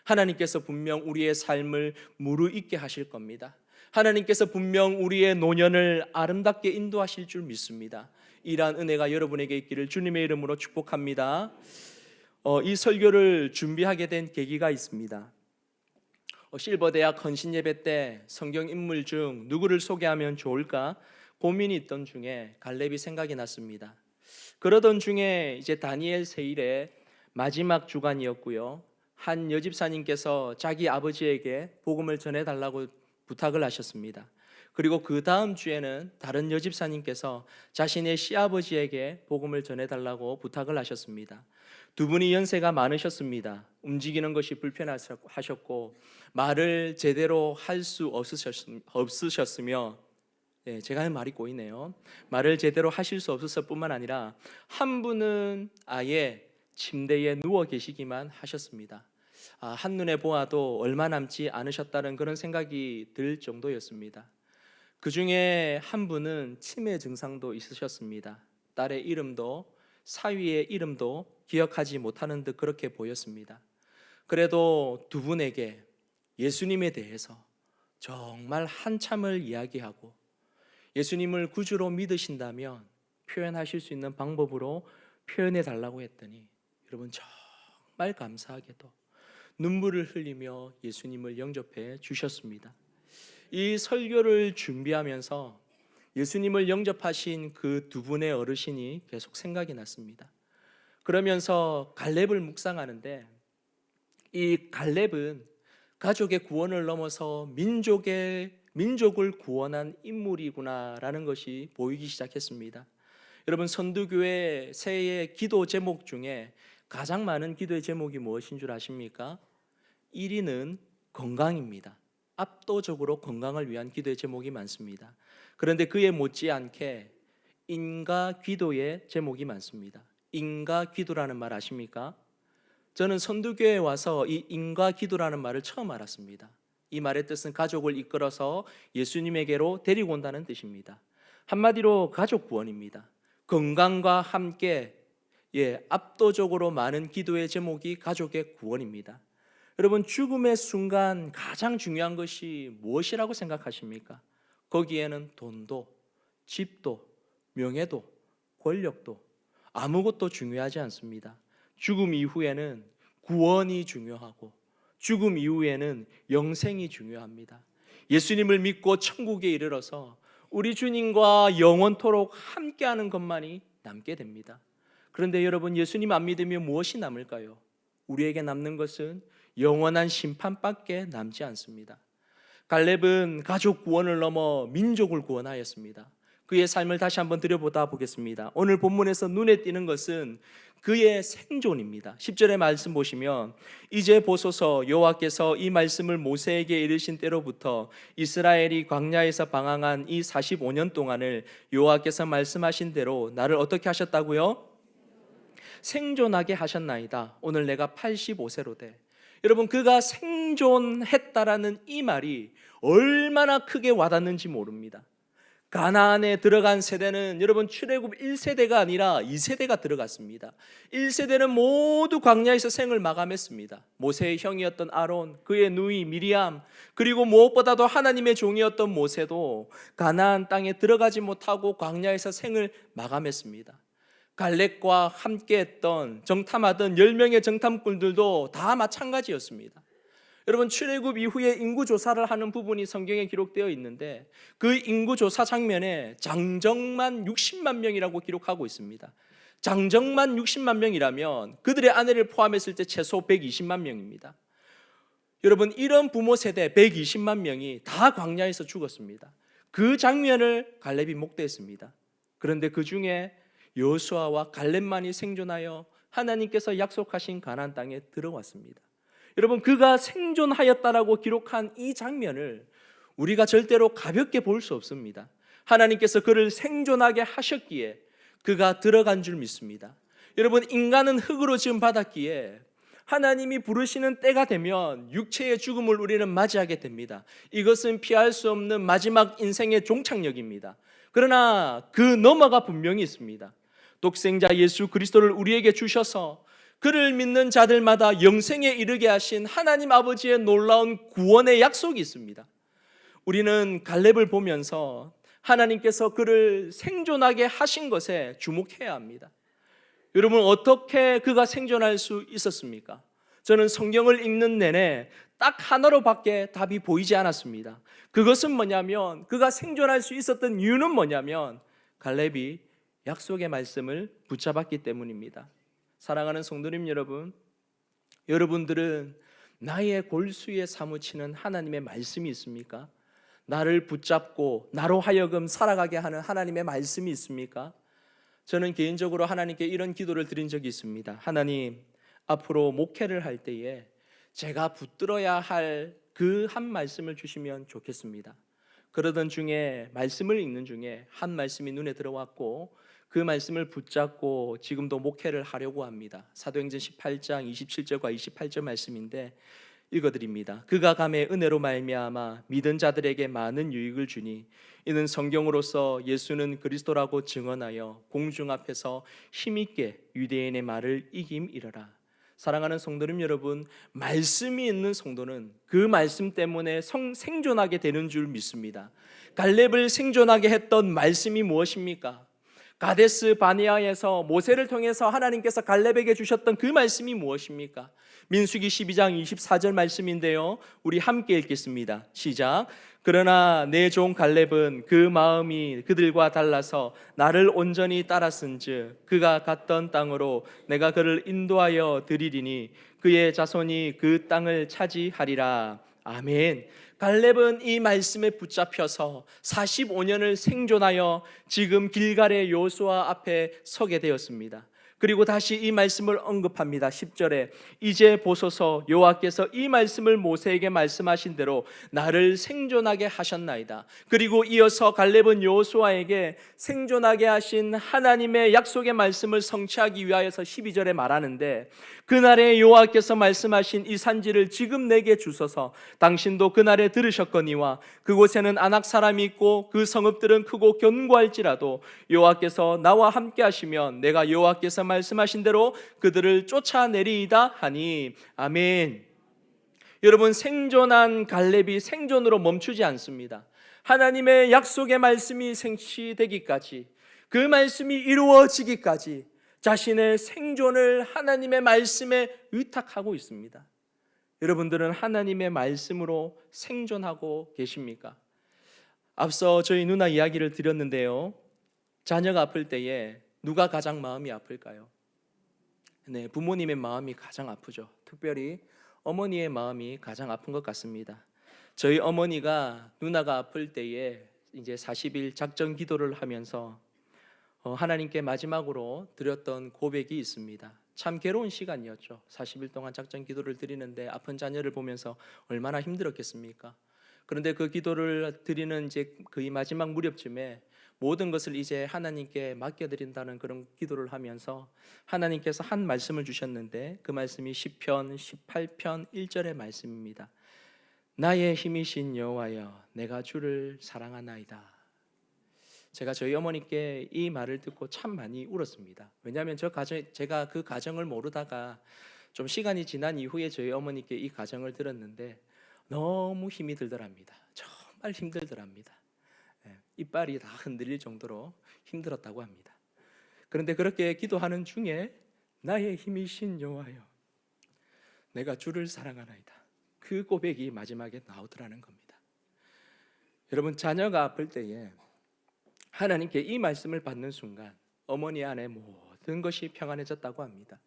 하나님께서 분명 우리의 삶을 무르익게 하실 겁니다. 하나님께서 분명 우리의 노년을 아름답게 인도하실 줄 믿습니다. 이러한 은혜가 여러분에게 있기를 주님의 이름으로 축복합니다. 이 설교를 준비하게 된 계기가 있습니다. 실버대학 헌신예배 때 성경 인물 중 누구를 소개하면 좋을까 고민이 있던 중에 갈렙이 생각이 났습니다. 그러던 중에 이제 다니엘 세일의 마지막 주간이었고요. 한 여집사님께서 자기 아버지에게 복음을 전해달라고 부탁을 하셨습니다. 그리고 그 다음 주에는 다른 여집사님께서 자신의 시아버지에게 복음을 전해달라고 부탁을 하셨습니다. 두 분이 연세가 많으셨습니다. 움직이는 것이 불편하셨고 말을 제대로 할 수 없으셨으며 제가 하는 말이 꼬이네요. 말을 제대로 하실 수 없었을 뿐만 아니라 한 분은 아예 침대에 누워 계시기만 하셨습니다. 한눈에 보아도 얼마 남지 않으셨다는 그런 생각이 들 정도였습니다. 그 중에 한 분은 치매 증상도 있으셨습니다. 딸의 이름도 사위의 이름도 기억하지 못하는 듯 그렇게 보였습니다. 그래도 두 분에게 예수님에 대해서 정말 한참을 이야기하고 예수님을 구주로 믿으신다면 표현하실 수 있는 방법으로 표현해 달라고 했더니 여러분 정말 감사하게도 눈물을 흘리며 예수님을 영접해 주셨습니다. 이 설교를 준비하면서 예수님을 영접하신 그 두 분의 어르신이 계속 생각이 났습니다. 그러면서 갈렙을 묵상하는데 이 갈렙은 가족의 구원을 넘어서 민족을 구원한 인물이구나라는 것이 보이기 시작했습니다. 여러분, 선두교회 새해 기도 제목 중에 가장 많은 기도의 제목이 무엇인 줄 아십니까? 1위는 건강입니다. 압도적으로 건강을 위한 기도의 제목이 많습니다. 그런데 그에 못지않게 인가 기도의 제목이 많습니다. 인가 기도라는 말 아십니까? 저는 선두교회에 와서 이 인가 기도라는 말을 처음 알았습니다. 이 말의 뜻은 가족을 이끌어서 예수님에게로 데리고 온다는 뜻입니다. 한마디로 가족 구원입니다. 건강과 함께 압도적으로 많은 기도의 제목이 가족의 구원입니다. 여러분, 죽음의 순간 가장 중요한 것이 무엇이라고 생각하십니까? 거기에는 돈도, 집도, 명예도, 권력도 아무것도 중요하지 않습니다. 죽음 이후에는 구원이 중요하고 죽음 이후에는 영생이 중요합니다. 예수님을 믿고 천국에 이르러서 우리 주님과 영원토록 함께하는 것만이 남게 됩니다. 그런데 여러분, 예수님 안 믿으면 무엇이 남을까요? 우리에게 남는 것은 영원한 심판밖에 남지 않습니다. 갈렙은 가족 구원을 넘어 민족을 구원하였습니다. 그의 삶을 다시 한번 들여보다 보겠습니다. 오늘 본문에서 눈에 띄는 것은 그의 생존입니다. 10절의 말씀 보시면 이제 보소서 여호와께서 이 말씀을 모세에게 이르신 때로부터 이스라엘이 광야에서 방황한 이 45년 동안을 여호와께서 말씀하신 대로 나를 어떻게 하셨다고요? 생존하게 하셨나이다. 오늘 내가 85세로 돼. 여러분, 그가 생존했다라는 이 말이 얼마나 크게 와닿는지 모릅니다. 가나안에 들어간 세대는 여러분 출애굽 1세대가 아니라 2세대가 들어갔습니다. 1세대는 모두 광야에서 생을 마감했습니다. 모세의 형이었던 아론, 그의 누이 미리암, 그리고 무엇보다도 하나님의 종이었던 모세도 가나안 땅에 들어가지 못하고 광야에서 생을 마감했습니다. 갈렙과 함께했던 정탐하던 10명의 정탐꾼들도 다 마찬가지였습니다. 여러분, 출애굽 이후에 인구조사를 하는 부분이 성경에 기록되어 있는데 그 인구조사 장면에 장정만 60만 명이라고 기록하고 있습니다. 장정만 60만 명이라면 그들의 아내를 포함했을 때 최소 120만 명입니다. 여러분, 이런 부모 세대 120만 명이 다 광야에서 죽었습니다. 그 장면을 갈렙이 목도했습니다. 그런데 그 중에 여호수아와 갈렙만이 생존하여 하나님께서 약속하신 가나안 땅에 들어왔습니다. 여러분, 그가 생존하였다라고 기록한 이 장면을 우리가 절대로 가볍게 볼 수 없습니다. 하나님께서 그를 생존하게 하셨기에 그가 들어간 줄 믿습니다. 여러분, 인간은 흙으로 지음 받았기에 하나님이 부르시는 때가 되면 육체의 죽음을 우리는 맞이하게 됩니다. 이것은 피할 수 없는 마지막 인생의 종착역입니다. 그러나 그 너머가 분명히 있습니다. 독생자 예수 그리스도를 우리에게 주셔서 그를 믿는 자들마다 영생에 이르게 하신 하나님 아버지의 놀라운 구원의 약속이 있습니다. 우리는 갈렙을 보면서 하나님께서 그를 생존하게 하신 것에 주목해야 합니다. 여러분, 어떻게 그가 생존할 수 있었습니까? 저는 성경을 읽는 내내 딱 하나로밖에 답이 보이지 않았습니다. 그것은 뭐냐면, 그가 생존할 수 있었던 이유는 뭐냐면 갈렙이 약속의 말씀을 붙잡았기 때문입니다. 사랑하는 성도님 여러분, 여러분들은 나의 골수에 사무치는 하나님의 말씀이 있습니까? 나를 붙잡고 나로 하여금 살아가게 하는 하나님의 말씀이 있습니까? 저는 개인적으로 하나님께 이런 기도를 드린 적이 있습니다. 하나님, 앞으로 목회를 할 때에 제가 붙들어야 할 그 한 말씀을 주시면 좋겠습니다. 그러던 중에 말씀을 읽는 중에 한 말씀이 눈에 들어왔고 그 말씀을 붙잡고 지금도 목회를 하려고 합니다. 사도행전 18장 27절과 28절 말씀인데 읽어드립니다. 그가 감의 은혜로 말미암아 믿은 자들에게 많은 유익을 주니 이는 성경으로서 예수는 그리스도라고 증언하여 공중 앞에서 힘있게 유대인의 말을 이김이러라. 사랑하는 성도님 여러분, 말씀이 있는 성도는 그 말씀 때문에 생존하게 되는 줄 믿습니다. 갈렙을 생존하게 했던 말씀이 무엇입니까? 가데스 바네아에서 모세를 통해서 하나님께서 갈렙에게 주셨던 그 말씀이 무엇입니까? 민수기 12장 24절 말씀인데요, 우리 함께 읽겠습니다. 시작. 그러나 내 종 갈렙은 그 마음이 그들과 달라서 나를 온전히 따랐은즉 그가 갔던 땅으로 내가 그를 인도하여 드리리니 그의 자손이 그 땅을 차지하리라. 아멘. 갈렙은 이 말씀에 붙잡혀서 45년을 생존하여 지금 길갈의 여호수아 앞에 서게 되었습니다. 그리고 다시 이 말씀을 언급합니다. 10절에 이제 보소서 여호와께서 이 말씀을 모세에게 말씀하신 대로 나를 생존하게 하셨나이다. 그리고 이어서 갈렙은 여호수아에게 생존하게 하신 하나님의 약속의 말씀을 성취하기 위하여서 12절에 말하는데 그날에 여호와께서 말씀하신 이 산지를 지금 내게 주소서. 당신도 그날에 들으셨거니와 그곳에는 아낙 사람이 있고 그 성읍들은 크고 견고할지라도 여호와께서 나와 함께 하시면 내가 여호와께서 말씀하신 대로 그들을 쫓아내리이다 하니. 아멘. 여러분, 생존한 갈렙이 생존으로 멈추지 않습니다. 하나님의 약속의 말씀이 성취되기까지, 그 말씀이 이루어지기까지 자신의 생존을 하나님의 말씀에 의탁하고 있습니다. 여러분들은 하나님의 말씀으로 생존하고 계십니까? 앞서 저희 누나 이야기를 드렸는데요, 자녀가 아플 때에 누가 가장 마음이 아플까요? 네, 부모님의 마음이 가장 아프죠. 특별히 어머니의 마음이 가장 아픈 것 같습니다. 저희 어머니가 누나가 아플 때에 이제 40일 작전 기도를 하면서 하나님께 마지막으로 드렸던 고백이 있습니다. 참 괴로운 시간이었죠. 40일 동안 작전 기도를 드리는데 아픈 자녀를 보면서 얼마나 힘들었겠습니까? 그런데 그 기도를 드리는 이제 거의 마지막 무렵쯤에 모든 것을 이제 하나님께 맡겨드린다는 그런 기도를 하면서 하나님께서 한 말씀을 주셨는데 그 말씀이 시편 18편 1절의 말씀입니다. 나의 힘이신 여호와여 내가 주를 사랑하나이다. 제가 저희 어머니께 이 말을 듣고 참 많이 울었습니다. 왜냐하면 제가 그 가정을 모르다가 좀 시간이 지난 이후에 저희 어머니께 이 가정을 들었는데 너무 힘이 들더랍니다. 정말 힘들더랍니다. 이빨이 다 흔들릴 정도로 힘들었다고 합니다. 그런데 그렇게 기도하는 중에 나의 힘이신 여호와여 내가 주를 사랑하나이다, 그 고백이 마지막에 나오더라는 겁니다. 여러분, 자녀가 아플 때에 하나님께 이 말씀을 받는 순간 어머니 안에 모든 것이 평안해졌다고 합니다.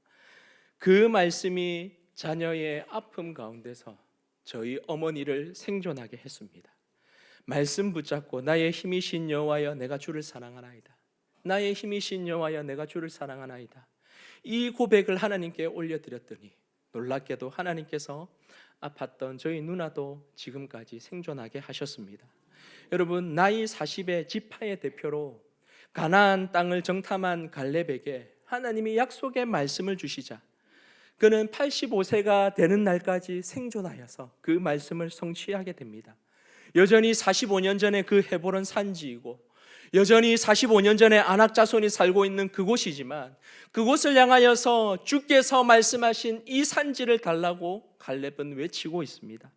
그 말씀이 자녀의 아픔 가운데서 저희 어머니를 생존하게 했습니다. 말씀 붙잡고 나의 힘이신 여호와여 내가 주를 사랑하나이다. 나의 힘이신 여호와여 내가 주를 사랑하나이다. 이 고백을 하나님께 올려드렸더니 놀랍게도 하나님께서 아팠던 저희 누나도 지금까지 생존하게 하셨습니다. 여러분, 나이 40의 지파의 대표로 가나안 땅을 정탐한 갈렙에게 하나님이 약속의 말씀을 주시자 그는 85세가 되는 날까지 생존하여서 그 말씀을 성취하게 됩니다. 여전히 45년 전에 그 헤브론 산지이고 여전히 45년 전에 아낙 자손이 살고 있는 그곳이지만 그곳을 향하여서 주께서 말씀하신 이 산지를 달라고 갈렙은 외치고 있습니다.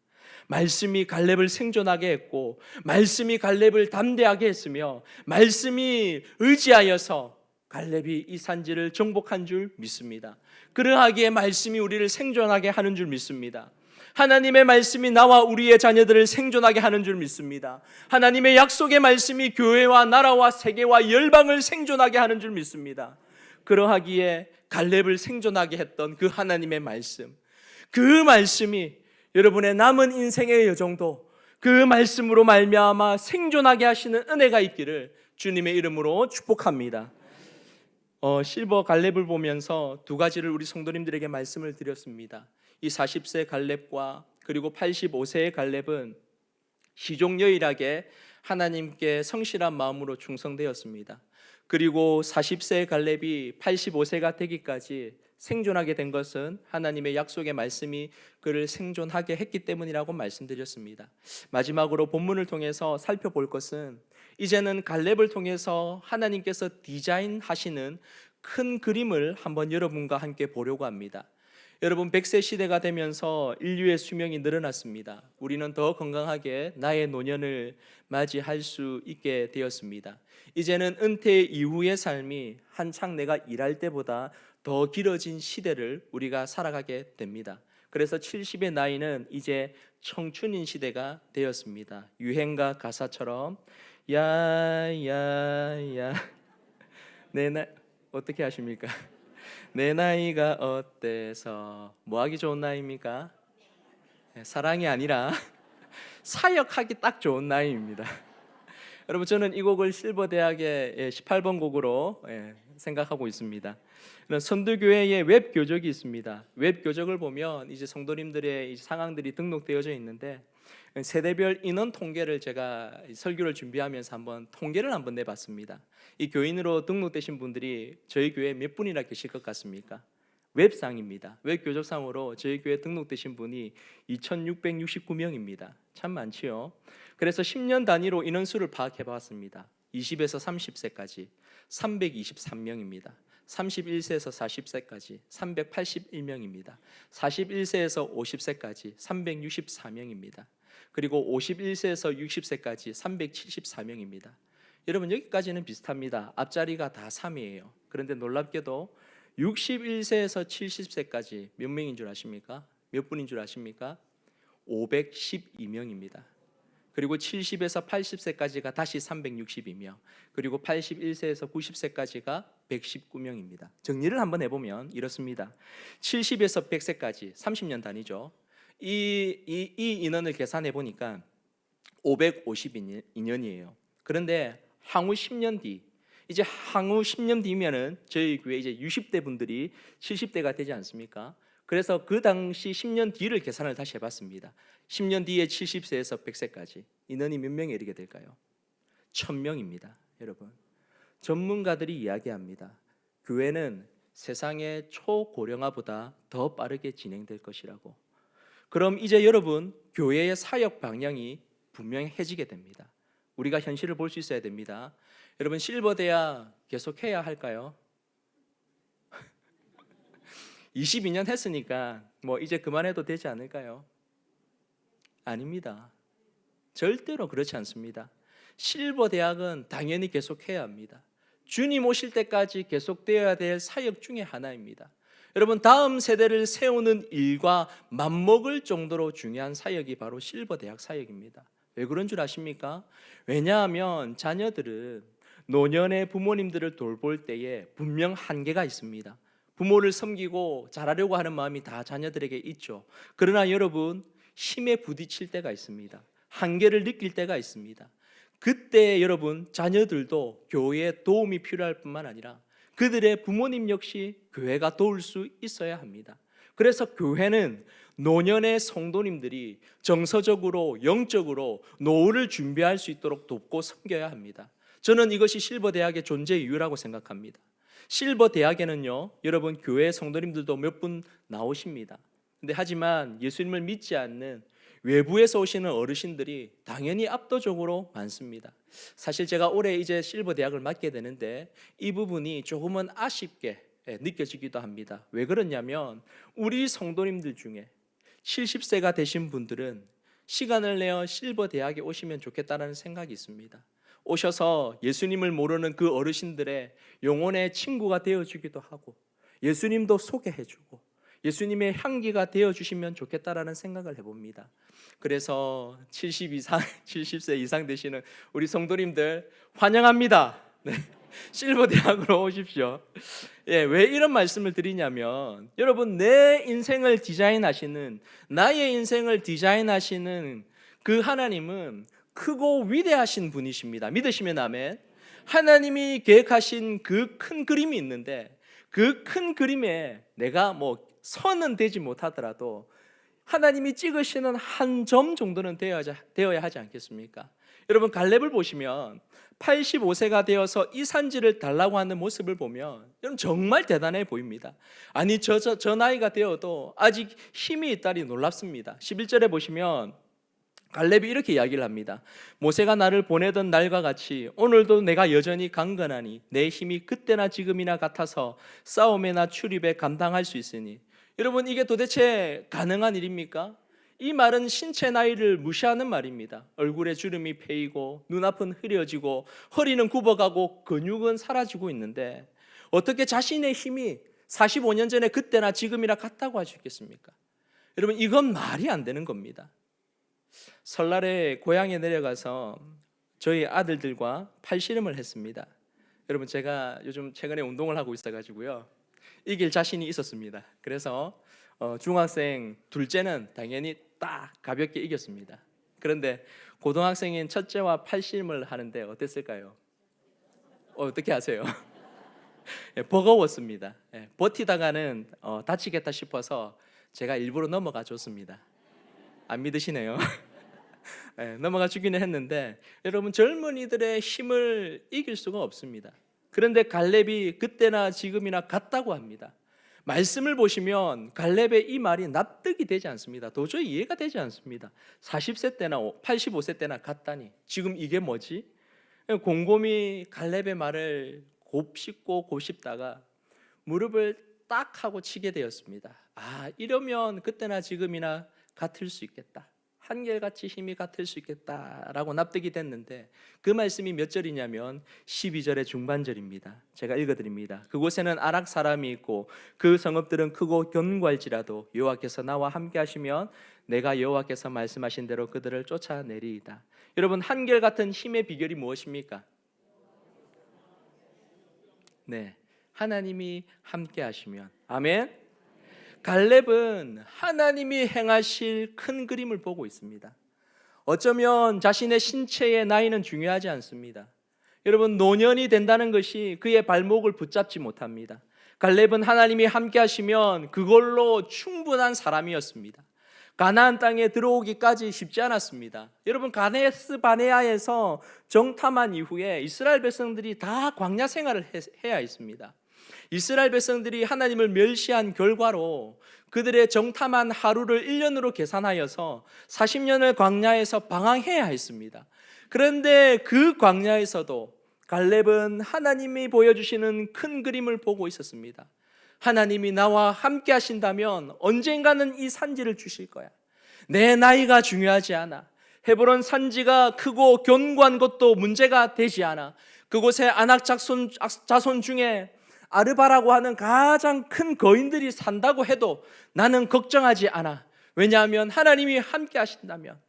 말씀이 갈렙을 생존하게 했고 말씀이 갈렙을 담대하게 했으며 말씀이 의지하여서 갈렙이 이 산지를 정복한 줄 믿습니다. 그러하기에 말씀이 우리를 생존하게 하는 줄 믿습니다. 하나님의 말씀이 나와 우리의 자녀들을 생존하게 하는 줄 믿습니다. 하나님의 약속의 말씀이 교회와 나라와 세계와 열방을 생존하게 하는 줄 믿습니다. 그러하기에 갈렙을 생존하게 했던 그 하나님의 말씀, 그 말씀이 여러분의 남은 인생의 여정도 그 말씀으로 말미암아 생존하게 하시는 은혜가 있기를 주님의 이름으로 축복합니다. 실버 갈렙을 보면서 두 가지를 우리 성도님들에게 말씀을 드렸습니다. 이 40세 갈렙과 그리고 85세의 갈렙은 시종여일하게 하나님께 성실한 마음으로 충성되었습니다. 그리고 40세의 갈렙이 85세가 되기까지 생존하게 된 것은 하나님의 약속의 말씀이 그를 생존하게 했기 때문이라고 말씀드렸습니다. 마지막으로 본문을 통해서 살펴볼 것은 이제는 갈렙을 통해서 하나님께서 디자인하시는 큰 그림을 한번 여러분과 함께 보려고 합니다. 여러분, 100세 시대가 되면서 인류의 수명이 늘어났습니다. 우리는 더 건강하게 나의 노년을 맞이할 수 있게 되었습니다. 이제는 은퇴 이후의 삶이 한창 내가 일할 때보다 더 길어진 시대를 우리가 살아가게 됩니다. 그래서 70의 나이는 이제 청춘인 시대가 되었습니다. 유행가 가사처럼 야야야 내 나이 어떻게 하십니까? 내 나이가 어때서 뭐하기 좋은 나이입니까? 사랑이 아니라 사역하기 딱 좋은 나이입니다. 여러분, 저는 이 곡을 실버대학의 18번 곡으로 생각하고 있습니다. 선두교회의 웹교적이 있습니다. 웹교적을 보면 이제 성도님들의 상황들이 등록되어져 있는데 세대별 인원 통계를 제가 설교를 준비하면서 한번 통계를 한번 내봤습니다. 이 교인으로 등록되신 분들이 저희 교회에 몇 분이나 계실 것 같습니까? 웹상입니다. 웹교적상으로 저희 교회에 등록되신 분이 2,669명입니다. 참 많지요. 그래서 10년 단위로 인원수를 파악해 봤습니다. 20에서 30세까지 323명입니다. 31세에서 40세까지 381명입니다. 41세에서 50세까지 364명입니다. 그리고 51세에서 60세까지 374명입니다. 여러분, 여기까지는 비슷합니다. 앞자리가 다 3이에요. 그런데 놀랍게도 61세에서 70세까지 몇 명인 줄 아십니까? 몇 분인 줄 아십니까? 512명입니다. 그리고 70에서 80세까지가 다시 362명, 그리고 81세에서 90세까지가 119명입니다. 정리를 한번 해보면 이렇습니다. 70에서 100세까지 30년 단위죠. 이 인원을 계산해 보니까 552년이에요. 그런데 향후 10년 뒤, 이제 향후 10년 뒤면은 저희 교회 이제 60대 분들이 70대가 되지 않습니까? 그래서 그 당시 10년 뒤를 계산을 다시 해봤습니다. 10년 뒤에 70세에서 100세까지 인원이 몇 명에 이르게 될까요? 1000명입니다. 여러분, 전문가들이 이야기합니다. 교회는 세상의 초고령화보다 더 빠르게 진행될 것이라고. 그럼 이제 여러분, 교회의 사역 방향이 분명해지게 됩니다. 우리가 현실을 볼 수 있어야 됩니다. 여러분, 실버대학 계속해야 할까요? 22년 했으니까 뭐 이제 그만해도 되지 않을까요? 아닙니다. 절대로 그렇지 않습니다. 실버대학은 당연히 계속해야 합니다. 주님 오실 때까지 계속되어야 될 사역 중에 하나입니다. 여러분, 다음 세대를 세우는 일과 맞먹을 정도로 중요한 사역이 바로 실버대학 사역입니다. 왜 그런 줄 아십니까? 왜냐하면 자녀들은 노년의 부모님들을 돌볼 때에 분명 한계가 있습니다. 부모를 섬기고 잘하려고 하는 마음이 다 자녀들에게 있죠. 그러나 여러분, 힘에 부딪힐 때가 있습니다. 한계를 느낄 때가 있습니다. 그때 여러분 자녀들도 교회의 도움이 필요할 뿐만 아니라 그들의 부모님 역시 교회가 도울 수 있어야 합니다. 그래서 교회는 노년의 성도님들이 정서적으로 영적으로 노후를 준비할 수 있도록 돕고 섬겨야 합니다. 저는 이것이 실버대학의 존재 이유라고 생각합니다. 실버대학에는요, 여러분 교회 성도님들도 몇 분 나오십니다. 근데 하지만 예수님을 믿지 않는 외부에서 오시는 어르신들이 당연히 압도적으로 많습니다. 사실 제가 올해 이제 실버대학을 맡게 되는데 이 부분이 조금은 아쉽게 느껴지기도 합니다. 왜 그러냐면 우리 성도님들 중에 70세가 되신 분들은 시간을 내어 실버대학에 오시면 좋겠다는 생각이 있습니다. 오셔서 예수님을 모르는 그 어르신들의 영혼의 친구가 되어주기도 하고 예수님도 소개해주고 예수님의 향기가 되어주시면 좋겠다라는 생각을 해봅니다. 그래서 70세 이상 되시는 우리 성도님들 환영합니다. 네. 실버대학으로 오십시오. 왜 이런 말씀을 드리냐면 여러분 내 인생을 디자인하시는 나의 인생을 디자인하시는 그 하나님은 크고 위대하신 분이십니다. 믿으시면 아멘. 하나님이 계획하신 그 큰 그림이 있는데 그 큰 그림에 내가 선은 되지 못하더라도 하나님이 찍으시는 한 점 정도는 되어야 하지 않겠습니까? 여러분 갈렙을 보시면 85세가 되어서 이 산지를 달라고 하는 모습을 보면 여러분 정말 대단해 보입니다. 아니 저 나이가 되어도 아직 힘이 있다니 놀랍습니다. 11절에 보시면 갈렙이 이렇게 이야기를 합니다. 모세가 나를 보내던 날과 같이 오늘도 내가 여전히 강건하니 내 힘이 그때나 지금이나 같아서 싸움에나 출입에 감당할 수 있으니. 여러분 이게 도대체 가능한 일입니까? 이 말은 신체 나이를 무시하는 말입니다. 얼굴에 주름이 패이고 눈앞은 흐려지고 허리는 굽어가고 근육은 사라지고 있는데 어떻게 자신의 힘이 45년 전에 그때나 지금이나 같다고 할 수 있겠습니까? 여러분 이건 말이 안 되는 겁니다. 설날에 고향에 내려가서 저희 아들들과 팔씨름을 했습니다. 여러분 제가 요즘 최근에 운동을 하고 있어가지고요 이길 자신이 있었습니다. 그래서 중학생 둘째는 당연히 딱 가볍게 이겼습니다. 그런데 고등학생인 첫째와 팔씨름을 하는데 어땠을까요? 어떻게 하세요? 버거웠습니다. 버티다가는 다치겠다 싶어서 제가 일부러 넘어가 줬습니다. 안 믿으시네요. 넘어가 주기는 했는데 여러분 젊은이들의 힘을 이길 수가 없습니다. 그런데 갈렙이 그때나 지금이나 같다고 합니다. 말씀을 보시면 갈렙의 이 말이 납득이 되지 않습니다. 도저히 이해가 되지 않습니다. 40세 때나 85세 때나 같다니 지금 이게 뭐지? 곰곰이 갈렙의 말을 곱씹고 곱씹다가 무릎을 딱 하고 치게 되었습니다. 이러면 그때나 지금이나 같을 수 있겠다. 한결같이 힘이 같을 수 있겠다라고 납득이 됐는데 그 말씀이 몇 절이냐면 12절의 중반절입니다. 제가 읽어드립니다. 그곳에는 아락 사람이 있고 그 성읍들은 크고 견고할지라도 여호와께서 나와 함께 하시면 내가 여호와께서 말씀하신 대로 그들을 쫓아내리이다. 여러분 한결같은 힘의 비결이 무엇입니까? 네, 하나님이 함께 하시면. 아멘. 갈렙은 하나님이 행하실 큰 그림을 보고 있습니다. 어쩌면 자신의 신체의 나이는 중요하지 않습니다. 여러분 노년이 된다는 것이 그의 발목을 붙잡지 못합니다. 갈렙은 하나님이 함께 하시면 그걸로 충분한 사람이었습니다. 가나안 땅에 들어오기까지 쉽지 않았습니다. 여러분 가데스 바네아에서 정탐한 이후에 이스라엘 백성들이 다 광야 생활을 해야 했습니다. 이스라엘 백성들이 하나님을 멸시한 결과로 그들의 정탐한 하루를 1년으로 계산하여서 40년을 광야에서 방황해야 했습니다. 그런데 그 광야에서도 갈렙은 하나님이 보여주시는 큰 그림을 보고 있었습니다. 하나님이 나와 함께 하신다면 언젠가는 이 산지를 주실 거야. 내 나이가 중요하지 않아. 헤브론 산지가 크고 견고한 것도 문제가 되지 않아. 그곳에 아낙 자손 중에 아르바라고 하는 가장 큰 거인들이 산다고 해도 나는 걱정하지 않아. 왜냐하면 하나님이 함께 하신다면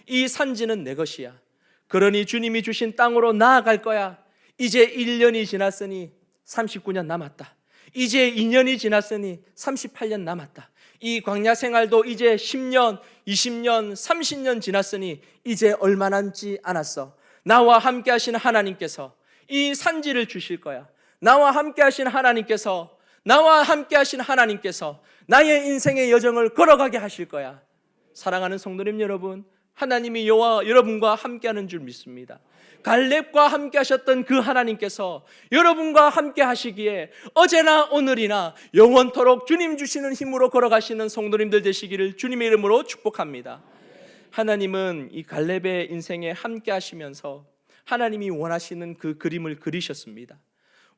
이 산지는 내 것이야. 그러니 주님이 주신 땅으로 나아갈 거야. 이제 1년이 지났으니 39년 남았다. 이제 2년이 지났으니 38년 남았다. 이 광야 생활도 이제 10년, 20년, 30년 지났으니 이제 얼마 남지 않았어. 나와 함께 하신 하나님께서 이 산지를 주실 거야. 나와 함께 하신 하나님께서 나의 인생의 여정을 걸어가게 하실 거야. 사랑하는 성도님 여러분, 하나님이 여러분과 함께하는 줄 믿습니다. 갈렙과 함께 하셨던 그 하나님께서 여러분과 함께 하시기에 어제나 오늘이나 영원토록 주님 주시는 힘으로 걸어가시는 성도님들 되시기를 주님의 이름으로 축복합니다. 하나님은 이 갈렙의 인생에 함께 하시면서 하나님이 원하시는 그 그림을 그리셨습니다.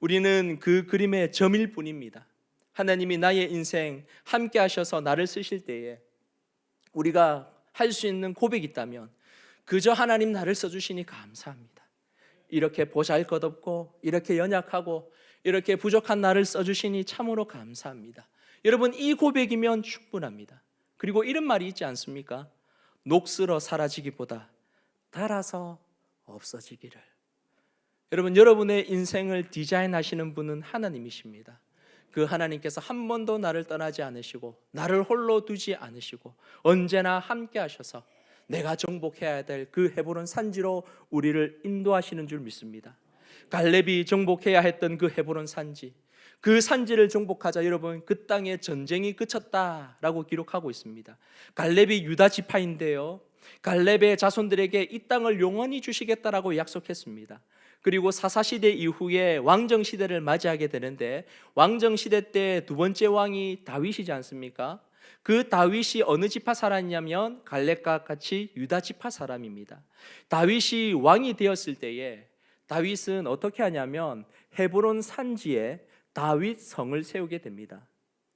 우리는 그 그림의 점일 뿐입니다. 하나님이 나의 인생 함께 하셔서 나를 쓰실 때에 우리가 할 수 있는 고백이 있다면 그저 하나님 나를 써주시니 감사합니다. 이렇게 보잘것없고 이렇게 연약하고 이렇게 부족한 나를 써주시니 참으로 감사합니다. 여러분, 이 고백이면 충분합니다. 그리고 이런 말이 있지 않습니까? 녹슬어 사라지기보다 닳아서 없어지기를. 여러분, 여러분의 인생을 디자인하시는 분은 하나님이십니다. 그 하나님께서 한 번도 나를 떠나지 않으시고 나를 홀로 두지 않으시고 언제나 함께 하셔서 내가 정복해야 될 그 헤브론 산지로 우리를 인도하시는 줄 믿습니다. 갈렙이 정복해야 했던 그 헤브론 산지, 그 산지를 정복하자 여러분 그 땅에 전쟁이 그쳤다라고 기록하고 있습니다. 갈렙이 유다 지파인데요, 갈렙의 자손들에게 이 땅을 영원히 주시겠다라고 약속했습니다. 그리고 사사시대 이후에 왕정시대를 맞이하게 되는데 왕정시대 때 두 번째 왕이 다윗이지 않습니까? 그 다윗이 어느 지파 사람이냐면 갈렙과 같이 유다 지파 사람입니다. 다윗이 왕이 되었을 때에 다윗은 어떻게 하냐면 헤브론 산지에 다윗 성을 세우게 됩니다.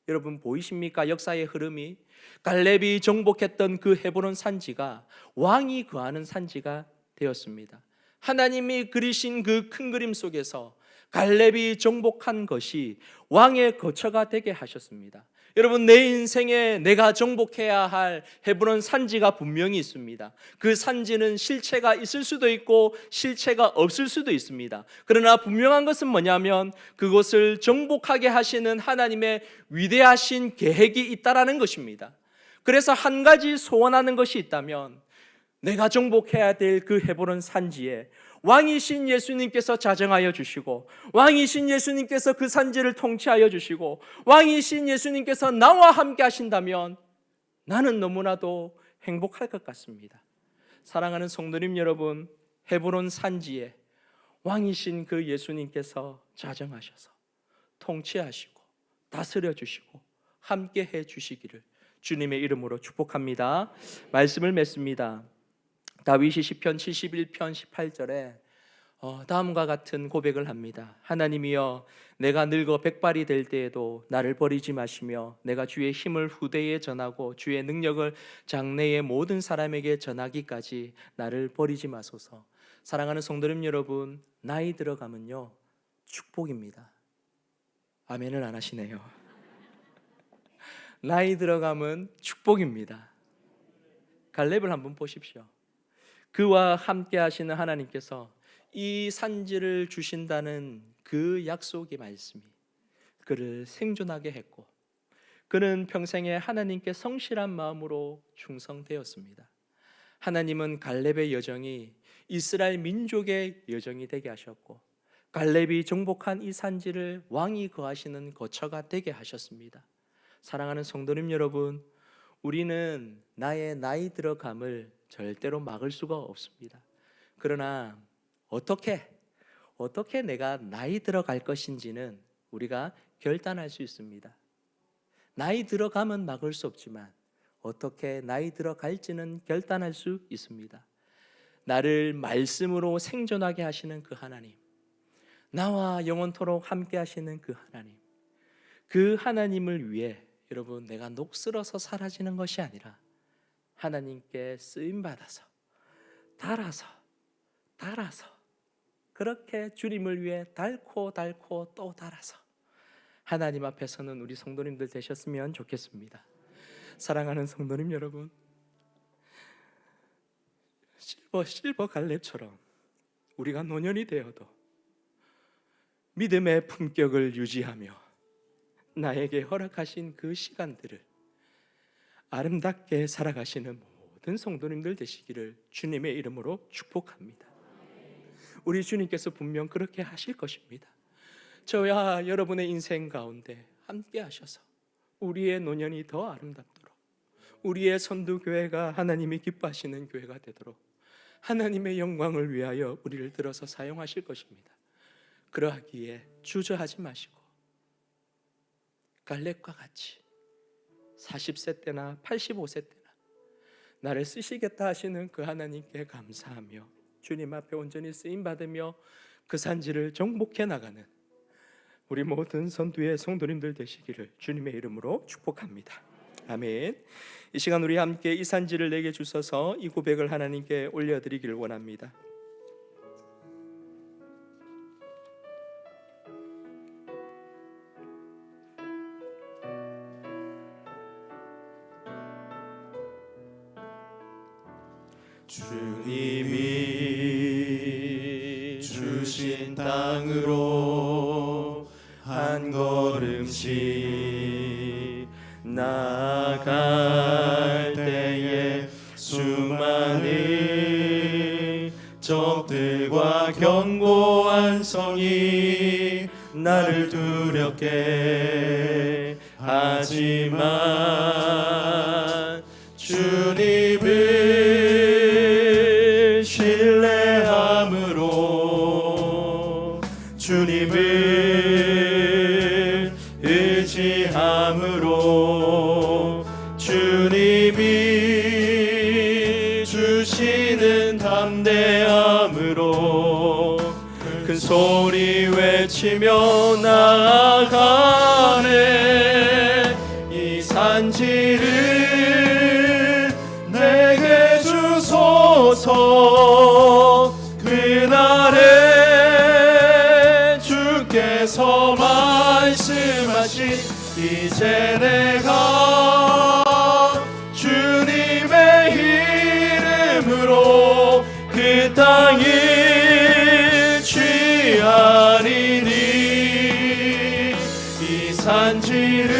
여러분 보이십니까? 역사의 흐름이 갈렙이 정복했던 그 헤브론 산지가 왕이 거하는 산지가 되었습니다. 하나님이 그리신 그 큰 그림 속에서 갈렙이 정복한 것이 왕의 거처가 되게 하셨습니다. 여러분, 내 인생에 내가 정복해야 할 헤브론 산지가 분명히 있습니다. 그 산지는 실체가 있을 수도 있고 실체가 없을 수도 있습니다. 그러나 분명한 것은 뭐냐면 그것을 정복하게 하시는 하나님의 위대하신 계획이 있다라는 것입니다. 그래서 한 가지 소원하는 것이 있다면 내가 정복해야 될 그 헤브론 산지에 왕이신 예수님께서 자정하여 주시고 왕이신 예수님께서 그 산지를 통치하여 주시고 왕이신 예수님께서 나와 함께 하신다면 나는 너무나도 행복할 것 같습니다. 사랑하는 성도님 여러분, 헤브론 산지에 왕이신 그 예수님께서 자정하셔서 통치하시고 다스려 주시고 함께 해 주시기를 주님의 이름으로 축복합니다. 말씀을 맺습니다. 다윗이 시편 71편 18절에 다음과 같은 고백을 합니다. 하나님이여, 내가 늙어 백발이 될 때에도 나를 버리지 마시며 내가 주의 힘을 후대에 전하고 주의 능력을 장래의 모든 사람에게 전하기까지 나를 버리지 마소서. 사랑하는 성도님 여러분, 나이 들어가면요 축복입니다. 아멘을 안 하시네요. 나이 들어가면 축복입니다. 갈렙을 한번 보십시오. 그와 함께 하시는 하나님께서 이 산지를 주신다는 그 약속의 말씀이 그를 생존하게 했고 그는 평생에 하나님께 성실한 마음으로 충성되었습니다. 하나님은 갈렙의 여정이 이스라엘 민족의 여정이 되게 하셨고 갈렙이 정복한 이 산지를 왕이 거하시는 거처가 되게 하셨습니다. 사랑하는 성도님 여러분, 우리는 나의 나이 들어감을 절대로 막을 수가 없습니다. 그러나 어떻게 내가 나이 들어갈 것인지는 우리가 결단할 수 있습니다. 나이 들어가면 막을 수 없지만 어떻게 나이 들어갈지는 결단할 수 있습니다. 나를 말씀으로 생존하게 하시는 그 하나님, 나와 영원토록 함께 하시는 그 하나님, 그 하나님을 위해 여러분 내가 녹슬어서 사라지는 것이 아니라 하나님께 쓰임받아서 달아서 그렇게 주님을 위해 닳고 또 달아서 하나님 앞에 서는 우리 성도님들 되셨으면 좋겠습니다. 사랑하는 성도님 여러분, 실버 갈렙처럼 우리가 노년이 되어도 믿음의 품격을 유지하며 나에게 허락하신 그 시간들을 아름답게 살아가시는 모든 성도님들 되시기를 주님의 이름으로 축복합니다. 우리 주님께서 분명 그렇게 하실 것입니다. 저와 여러분의 인생 가운데 함께 하셔서 우리의 노년이 더 아름답도록, 우리의 선두교회가 하나님이 기뻐하시는 교회가 되도록 하나님의 영광을 위하여 우리를 들어서 사용하실 것입니다. 그러하기에 주저하지 마시고 갈렙과 같이 40세 때나 85세 때나 나를 쓰시겠다 하시는 그 하나님께 감사하며 주님 앞에 온전히 쓰임받으며 그 산지를 정복해 나가는 우리 모든 선두의 성도님들 되시기를 주님의 이름으로 축복합니다. 아멘. 이 시간 우리 함께 이 산지를 내게 주셔서 이 고백을 하나님께 올려드리기를 원합니다. 주님이 주신 땅으로 한 걸음씩 나아갈 때에 수많은 적들과 견고한 성이 나를 두렵게 하지만 주님을 신뢰함으로 주님을 의지함으로 주님이 주시는 담대함으로 큰 소리 외치며 나아가네. 이 산지를 내게 주소서. 그날에 주께서 말씀하신 이제 내가 주님의 이름으로 그 땅을 취하리니 이 산지를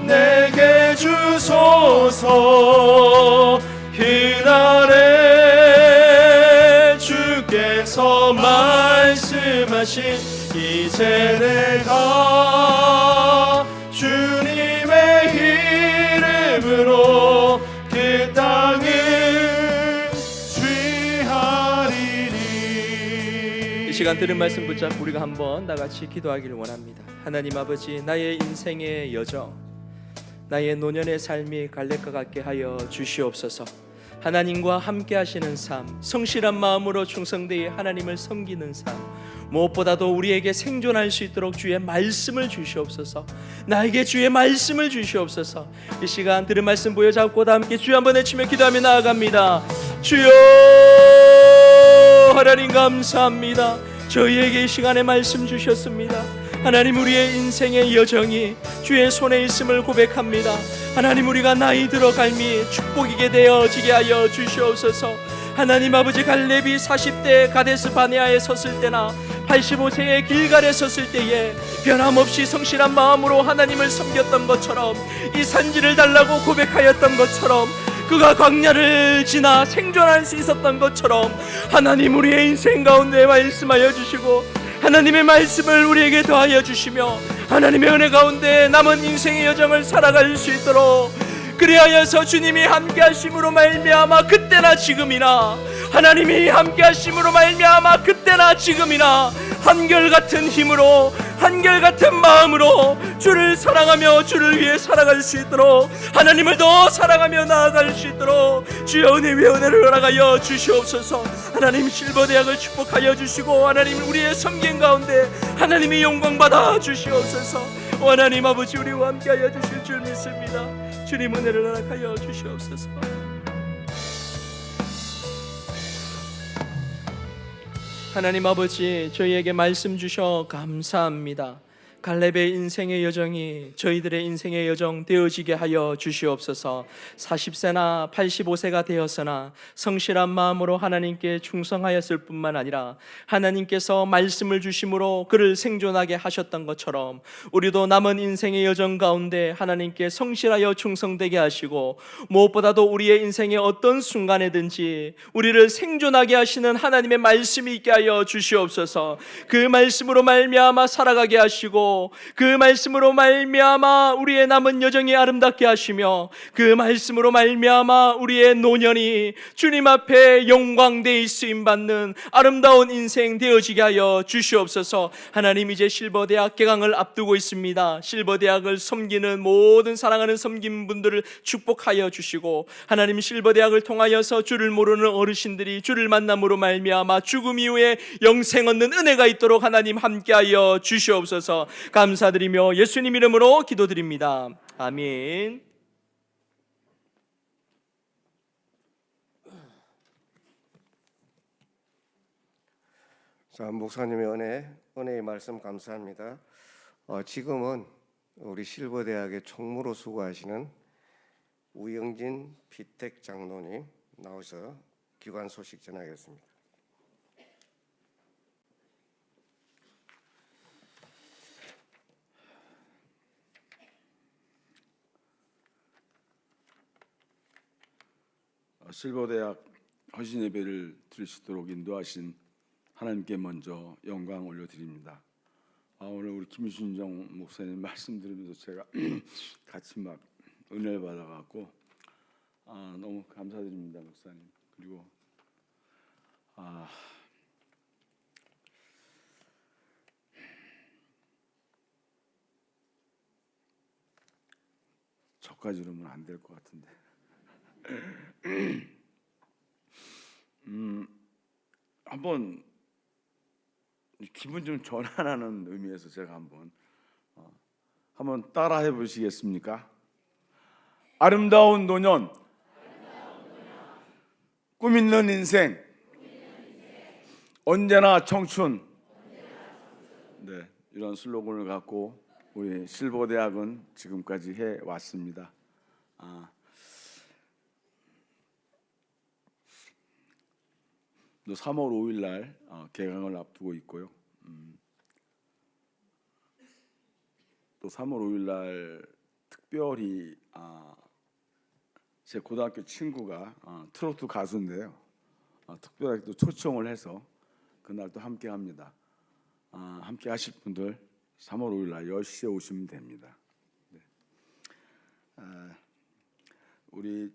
내게 주소서. 그날에 주께서 말씀하신 이제 내가 주님의 이름으로 그 땅을 취하리니. 이 시간 들은 말씀 붙잡고 우리가 한번 다 같이 기도하기를 원합니다. 하나님 아버지, 나의 인생의 여정, 나의 노년의 삶이 갈렙과 같게 하여 주시옵소서. 하나님과 함께 하시는 삶, 성실한 마음으로 충성되이 하나님을 섬기는 삶, 무엇보다도 우리에게 생존할 수 있도록 주의 말씀을 주시옵소서. 나에게 주의 말씀을 주시옵소서. 이 시간 들은 말씀 보여잡고 다 함께 주여 한번 외치며 기도하며 나아갑니다. 주여, 하나님 감사합니다. 저희에게 이 시간에 말씀 주셨습니다. 하나님, 우리의 인생의 여정이 주의 손에 있음을 고백합니다. 하나님, 우리가 나이 들어갈미 축복이게 되어지게 하여 주시옵소서. 하나님 아버지, 갈렙이 40대 가데스 바네아에 섰을 때나 85세의 길갈에 섰을 때에 변함없이 성실한 마음으로 하나님을 섬겼던 것처럼, 이 산지를 달라고 고백하였던 것처럼, 그가 광야를 지나 생존할 수 있었던 것처럼 하나님, 우리의 인생 가운데 말씀하여 주시고 하나님의 말씀을 우리에게 더하여 주시며 하나님의 은혜 가운데 남은 인생의 여정을 살아갈 수 있도록, 그리하여서 주님이 함께 하심으로 말미암아 그때나 지금이나, 하나님이 함께 하심으로 말미암아 그때나 지금이나 한결같은 힘으로, 한결같은 마음으로 주를 사랑하며 주를 위해 살아갈 수 있도록, 하나님을 더 사랑하며 나아갈 수 있도록 주여 은혜 위에 은혜를 허락하여 주시옵소서. 하나님, 실버대학을 축복하여 주시고 하나님, 우리의 섬김 가운데 하나님이 영광 받아 주시옵소서. 하나님 아버지, 우리와 함께하여 주실 줄 믿습니다. 주님, 은혜를 허락하여 주시옵소서. 하나님 아버지, 저희에게 말씀 주셔 감사합니다. 갈렙의 인생의 여정이 저희들의 인생의 여정 되어지게 하여 주시옵소서. 40세나 85세가 되었으나 성실한 마음으로 하나님께 충성하였을 뿐만 아니라 하나님께서 말씀을 주심으로 그를 생존하게 하셨던 것처럼 우리도 남은 인생의 여정 가운데 하나님께 성실하여 충성되게 하시고 무엇보다도 우리의 인생의 어떤 순간에든지 우리를 생존하게 하시는 하나님의 말씀이 있게 하여 주시옵소서. 그 말씀으로 말미암아 살아가게 하시고 그 말씀으로 말미암아 우리의 남은 여정이 아름답게 하시며 그 말씀으로 말미암아 우리의 노년이 주님 앞에 영광되이 쓰임 받는 아름다운 인생 되어지게 하여 주시옵소서. 하나님, 이제 실버대학 개강을 앞두고 있습니다. 실버대학을 섬기는 모든 사랑하는 섬김 분들을 축복하여 주시고 하나님, 실버대학을 통하여서 주를 모르는 어르신들이 주를 만남으로 말미암아 죽음 이후에 영생 얻는 은혜가 있도록 하나님 함께하여 주시옵소서. 감사드리며 예수님 이름으로 기도드립니다. 아멘. 자, 목사님의 은혜의 말씀 감사합니다. 지금은 우리 실버대학의 총무로 수고하시는 우영진 피택 장로님 나오셔서 귀관 소식 전하겠습니다. 실버대학 헌신 예배를 드릴 수 있도록 인도하신 하나님께 먼저 영광 올려드립니다. 오늘 우리 김순정 목사님 말씀 들으면서 제가 같이 막 은혜를 받아갖고 너무 감사드립니다, 목사님. 그리고 저까지 이러면 안 될 것 같은데. 한번 기분 좀 전환하는 의미에서 제가 한번 따라해 보시겠습니까? 아름다운 노년, 꿈 있는 인생, 언제나 청춘. 네, 이런 슬로건을 갖고 우리 실버대학은 지금까지 해 왔습니다. 또 3월 5일 날 개강을 앞두고 있고요. 또 3월 5일 날 특별히 제 고등학교 친구가 트로트 가수인데요. 특별하게 또 초청을 해서 그날 또 함께 합니다. 함께 하실 분들 3월 5일 날 10시에 오시면 됩니다. 네. 우리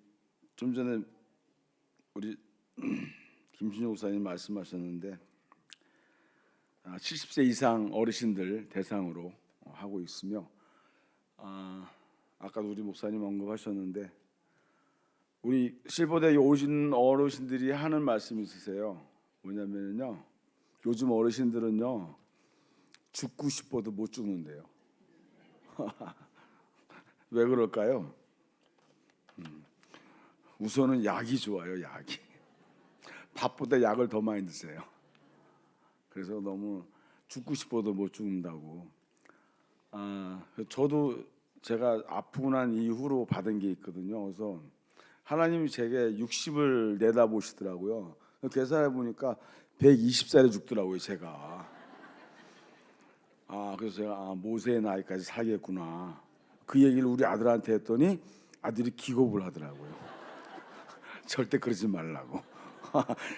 좀 전에 우리 김순정 목사님 말씀하셨는데 70세 이상 어르신들 대상으로 하고 있으며 아까도 우리 목사님 언급하셨는데 우리 실버대에 오신 어르신들이 하는 말씀이 있으세요. 뭐냐면요, 요즘 어르신들은요 죽고 싶어도 못 죽는데요. 왜 그럴까요? 우선은 약이 좋아요. 약이 밥보다 약을 더 많이 드세요. 그래서 너무 죽고 싶어도 못 죽는다고. 저도 제가 아프고 난 이후로 받은 게 있거든요. 그래서 하나님이 제게 60을 내다보시더라고요. 계산해 보니까 120살에 죽더라고요, 제가. 그래서 제가 모세의 나이까지 살겠구나. 그 얘기를 우리 아들한테 했더니 아들이 기겁을 하더라고요. 절대 그러지 말라고.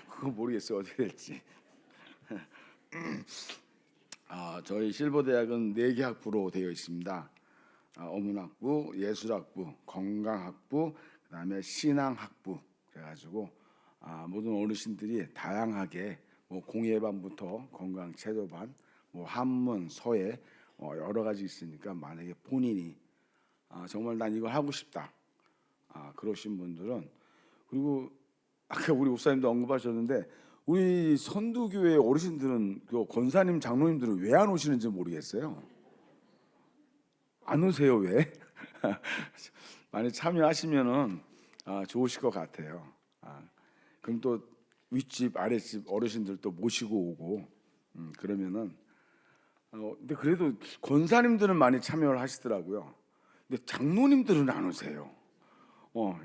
그거 모르겠어요, 어떻게 될지. 저희 실버대학은 4개 학부로 되어 있습니다. 어문학부, 예술학부, 건강학부, 그다음에 신앙학부. 그래가지고 모든 어르신들이 다양하게 공예반부터 건강체조반, 한문, 서예 여러 가지 있으니까 만약에 본인이 정말 난 이거 하고 싶다 그러신 분들은, 그리고 아까 우리 목사님도 언급하셨는데 우리 선두교회 어르신들은 그 권사님 장로님들은 왜 안 오시는지 모르겠어요. 안 오세요, 왜? 많이 참여하시면은 좋으실 것 같아요. 그럼 또 윗집 아랫집 어르신들 또 모시고 오고 그러면은 근데 그래도 권사님들은 많이 참여를 하시더라고요. 근데 장로님들은 안 오세요.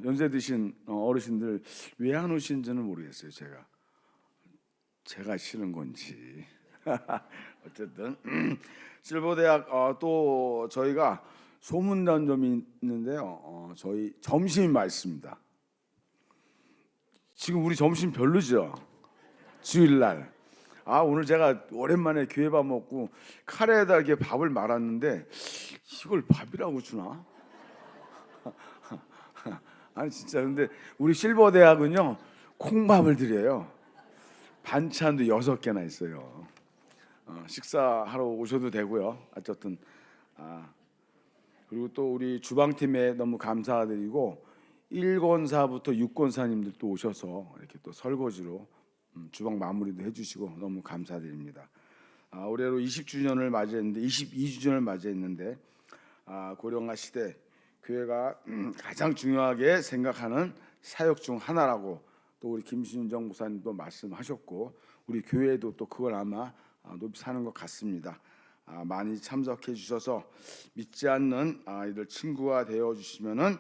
연세 드신 어르신들 왜 안 오신지는 모르겠어요. 제가 싫은 건지. 어쨌든 실버대학 또 저희가 소문난 점이 있는데요. 저희 점심이 맛있습니다. 지금 우리 점심 별로죠? 주일날. 오늘 제가 오랜만에 교회밥 먹고 카레에다 이렇게 밥을 말았는데 이걸 밥이라고 주나? 아니 진짜 근데 우리 실버대학은요 콩밥을 드려요. 반찬도 6개나 있어요. 식사하러 오셔도 되고요. 어쨌든 그리고 또 우리 주방팀에 너무 감사드리고 1권사부터 6권사님들도 오셔서 이렇게 또 설거지로 주방 마무리도 해주시고 너무 감사드립니다. 올해로 20주년을 맞이했는데 22주년을 맞이했는데 고령화 시대 교회가 가장 중요하게 생각하는 사역 중 하나라고 또 우리 김신정 목사님도 말씀하셨고 우리 교회도 또 그걸 아마 높이 사는 것 같습니다. 많이 참석해 주셔서 믿지 않는 아이들 친구가 되어 주시면은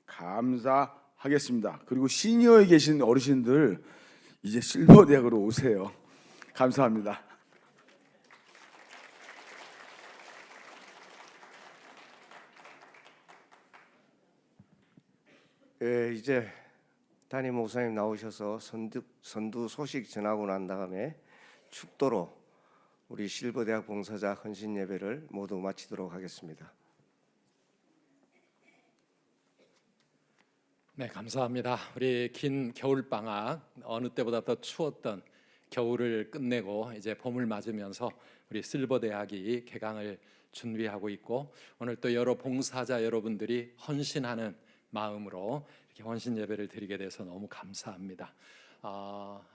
감사하겠습니다. 그리고 시니어에 계신 어르신들 이제 실버대학으로 오세요. 감사합니다. 예, 이제 담임 목사님 나오셔서 선두 소식 전하고 난 다음에 축도로 우리 실버대학 봉사자 헌신 예배를 모두 마치도록 하겠습니다. 네, 감사합니다. 우리 긴 겨울 방학 어느 때보다 더 추웠던 겨울을 끝내고 이제 봄을 맞으면서 우리 실버대학이 개강을 준비하고 있고 오늘 또 여러 봉사자 여러분들이 헌신하는 마음으로 이렇게 헌신 예배를 드리게 돼서 너무 감사합니다.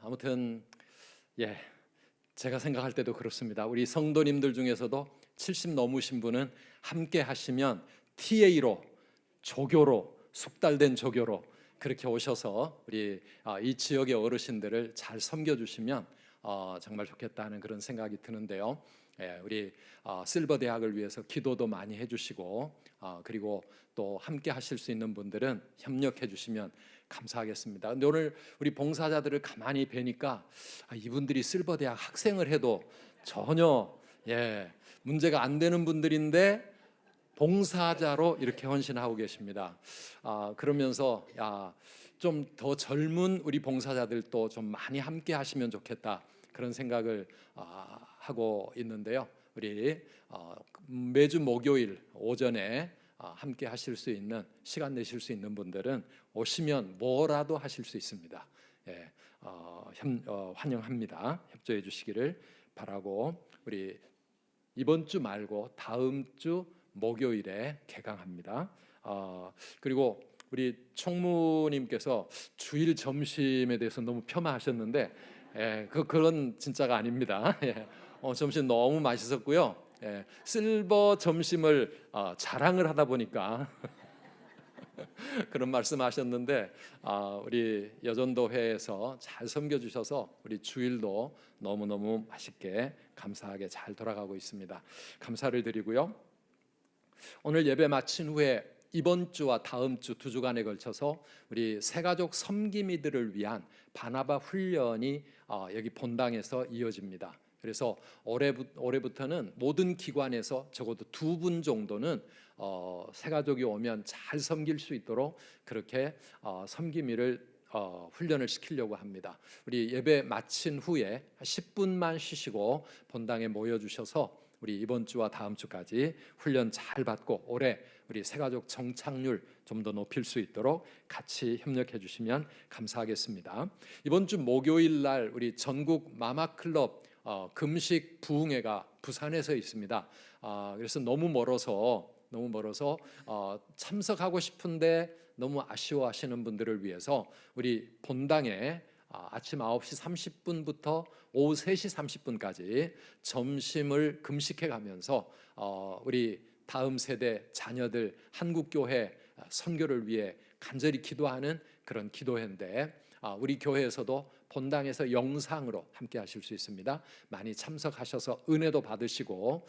아무튼 제가 생각할 때도 그렇습니다. 우리 성도님들 중에서도 70 넘으신 분은 함께 하시면 TA로 조교로 숙달된 조교로 그렇게 오셔서 우리 이 지역의 어르신들을 잘 섬겨주시면 정말 좋겠다는 그런 생각이 드는데요. 우리 실버대학을 위해서 기도도 많이 해주시고 그리고 또 함께 하실 수 있는 분들은 협력해 주시면 감사하겠습니다. 근데 오늘 우리 봉사자들을 가만히 뵈니까 이분들이 실버대학 학생을 해도 전혀 문제가 안 되는 분들인데 봉사자로 이렇게 헌신하고 계십니다. 그러면서 좀 더 젊은 우리 봉사자들도 좀 많이 함께 하시면 좋겠다 그런 생각을 하고 있는데요. 우리 매주 목요일 오전에 함께 하실 수 있는 시간 내실 수 있는 분들은 오시면 뭐라도 하실 수 있습니다. 환영합니다. 협조해 주시기를 바라고 우리 이번 주 말고 다음 주 목요일에 개강합니다. 그리고 우리 총무님께서 주일 점심에 대해서 너무 폄하하셨는데 그런 진짜가 아닙니다. 점심 너무 맛있었고요. 실버 점심을 자랑을 하다 보니까 그런 말씀하셨는데 우리 여전도회에서 잘 섬겨주셔서 우리 주일도 너무너무 맛있게 감사하게 잘 돌아가고 있습니다. 감사를 드리고요. 오늘 예배 마친 후에 이번 주와 다음 주 2주간에 걸쳐서 우리 새가족 섬김이들을 위한 바나바 훈련이 여기 본당에서 이어집니다. 그래서 올해부터는 모든 기관에서 적어도 2분 정도는 새가족이 오면 잘 섬길 수 있도록 그렇게 섬김이를 훈련을 시키려고 합니다. 우리 예배 마친 후에 10분만 쉬시고 본당에 모여주셔서 우리 이번 주와 다음 주까지 훈련 잘 받고 올해 우리 새가족 정착률 좀 더 높일 수 있도록 같이 협력해 주시면 감사하겠습니다. 이번 주 목요일 날 우리 전국 마마클럽 금식 부흥회가 부산에서 있습니다. 그래서 너무 멀어서 참석하고 싶은데 너무 아쉬워하시는 분들을 위해서 우리 본당에 아침 9시 30분부터 오후 3시 30분까지 점심을 금식해 가면서 우리 다음 세대 자녀들 한국교회 선교를 위해 간절히 기도하는 그런 기도회인데 우리 교회에서도 본당에서 영상으로 함께 하실 수 있습니다. 많이 참석하셔서 은혜도 받으시고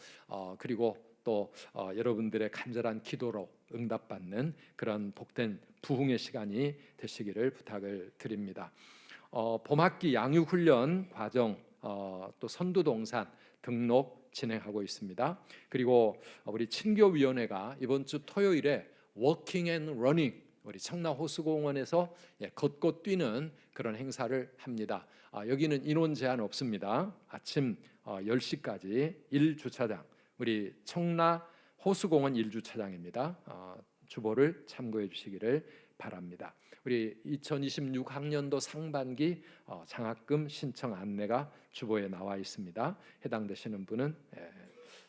그리고 또 여러분들의 간절한 기도로 응답받는 그런 복된 부흥의 시간이 되시기를 부탁을 드립니다. 봄학기 양육훈련 과정 또 선두동산 등록 진행하고 있습니다. 그리고 우리 친교위원회가 이번 주 토요일에 워킹 앤 러닝 우리 청라호수공원에서 걷고 뛰는 그런 행사를 합니다. 여기는 인원 제한 없습니다. 아침 10시까지 1주차장 우리 청라호수공원 1주차장입니다. 주보를 참고해 주시기를 바랍니다. 우리 2026학년도 상반기 장학금 신청 안내가 주보에 나와 있습니다. 해당되시는 분은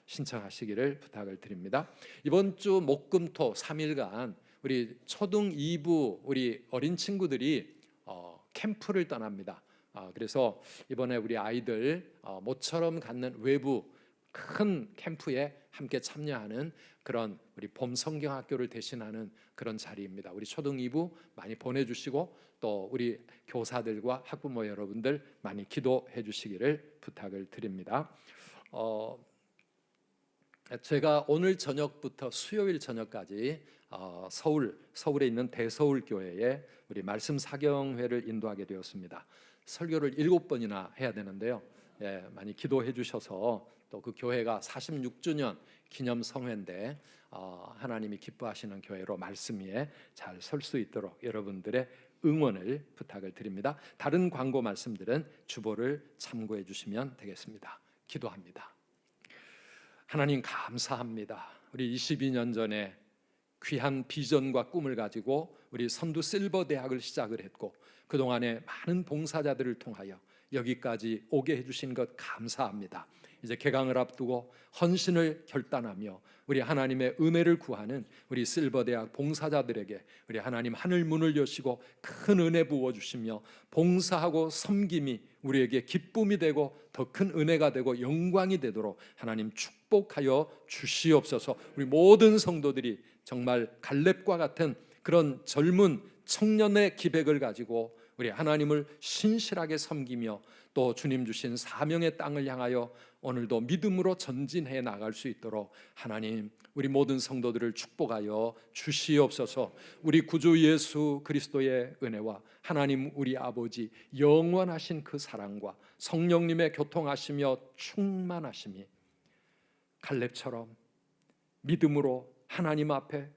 신청하시기를 부탁을 드립니다. 이번 주 목금토 3일간 우리 초등 2부 우리 어린 친구들이 캠프를 떠납니다. 그래서 이번에 우리 아이들 모처럼 갖는 외부 큰 캠프에 함께 참여하는 그런 우리 봄 성경학교를 대신하는 그런 자리입니다. 우리 초등 2부 많이 보내주시고 또 우리 교사들과 학부모 여러분들 많이 기도해 주시기를 부탁을 드립니다. 제가 오늘 저녁부터 수요일 저녁까지 서울에 있는 대서울교회에 우리 말씀 사경회를 인도하게 되었습니다. 설교를 7번이나 해야 되는데요. 많이 기도해 주셔서 또 그 교회가 46주년 기념 성회인데 하나님이 기뻐하시는 교회로 말씀 위에 잘 설 수 있도록 여러분들의 응원을 부탁을 드립니다. 다른 광고 말씀들은 주보를 참고해 주시면 되겠습니다. 기도합니다. 하나님 감사합니다. 우리 22년 전에 귀한 비전과 꿈을 가지고 우리 선두 실버 대학을 시작을 했고 그동안에 많은 봉사자들을 통하여 여기까지 오게 해주신 것 감사합니다. 이제 개강을 앞두고 헌신을 결단하며 우리 하나님의 은혜를 구하는 우리 실버대학 봉사자들에게 우리 하나님 하늘 문을 여시고 큰 은혜 부어주시며 봉사하고 섬김이 우리에게 기쁨이 되고 더 큰 은혜가 되고 영광이 되도록 하나님 축복하여 주시옵소서. 우리 모든 성도들이 정말 갈렙과 같은 그런 젊은 청년의 기백을 가지고 우리 하나님을 신실하게 섬기며 또 주님 주신 사명의 땅을 향하여 오늘도 믿음으로 전진해 나갈 수 있도록 하나님 우리 모든 성도들을 축복하여 주시옵소서. 우리 구주 예수 그리스도의 은혜와 하나님 우리 아버지 영원하신 그 사랑과 성령님의 교통하시며 충만하심이 갈렙처럼 믿음으로 하나님 앞에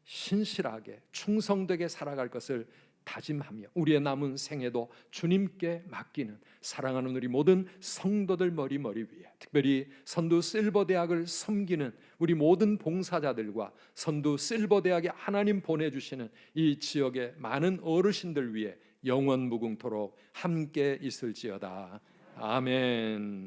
신실하게 충성되게 살아갈 것을 다짐하며 우리의 남은 생애도 주님께 맡기는 사랑하는 우리 모든 성도들 머리 위에 특별히 선두 실버대학을 섬기는 우리 모든 봉사자들과 선두 실버대학에 하나님 보내주시는 이 지역의 많은 어르신들 위해 영원 무궁토록 함께 있을지어다. 아멘.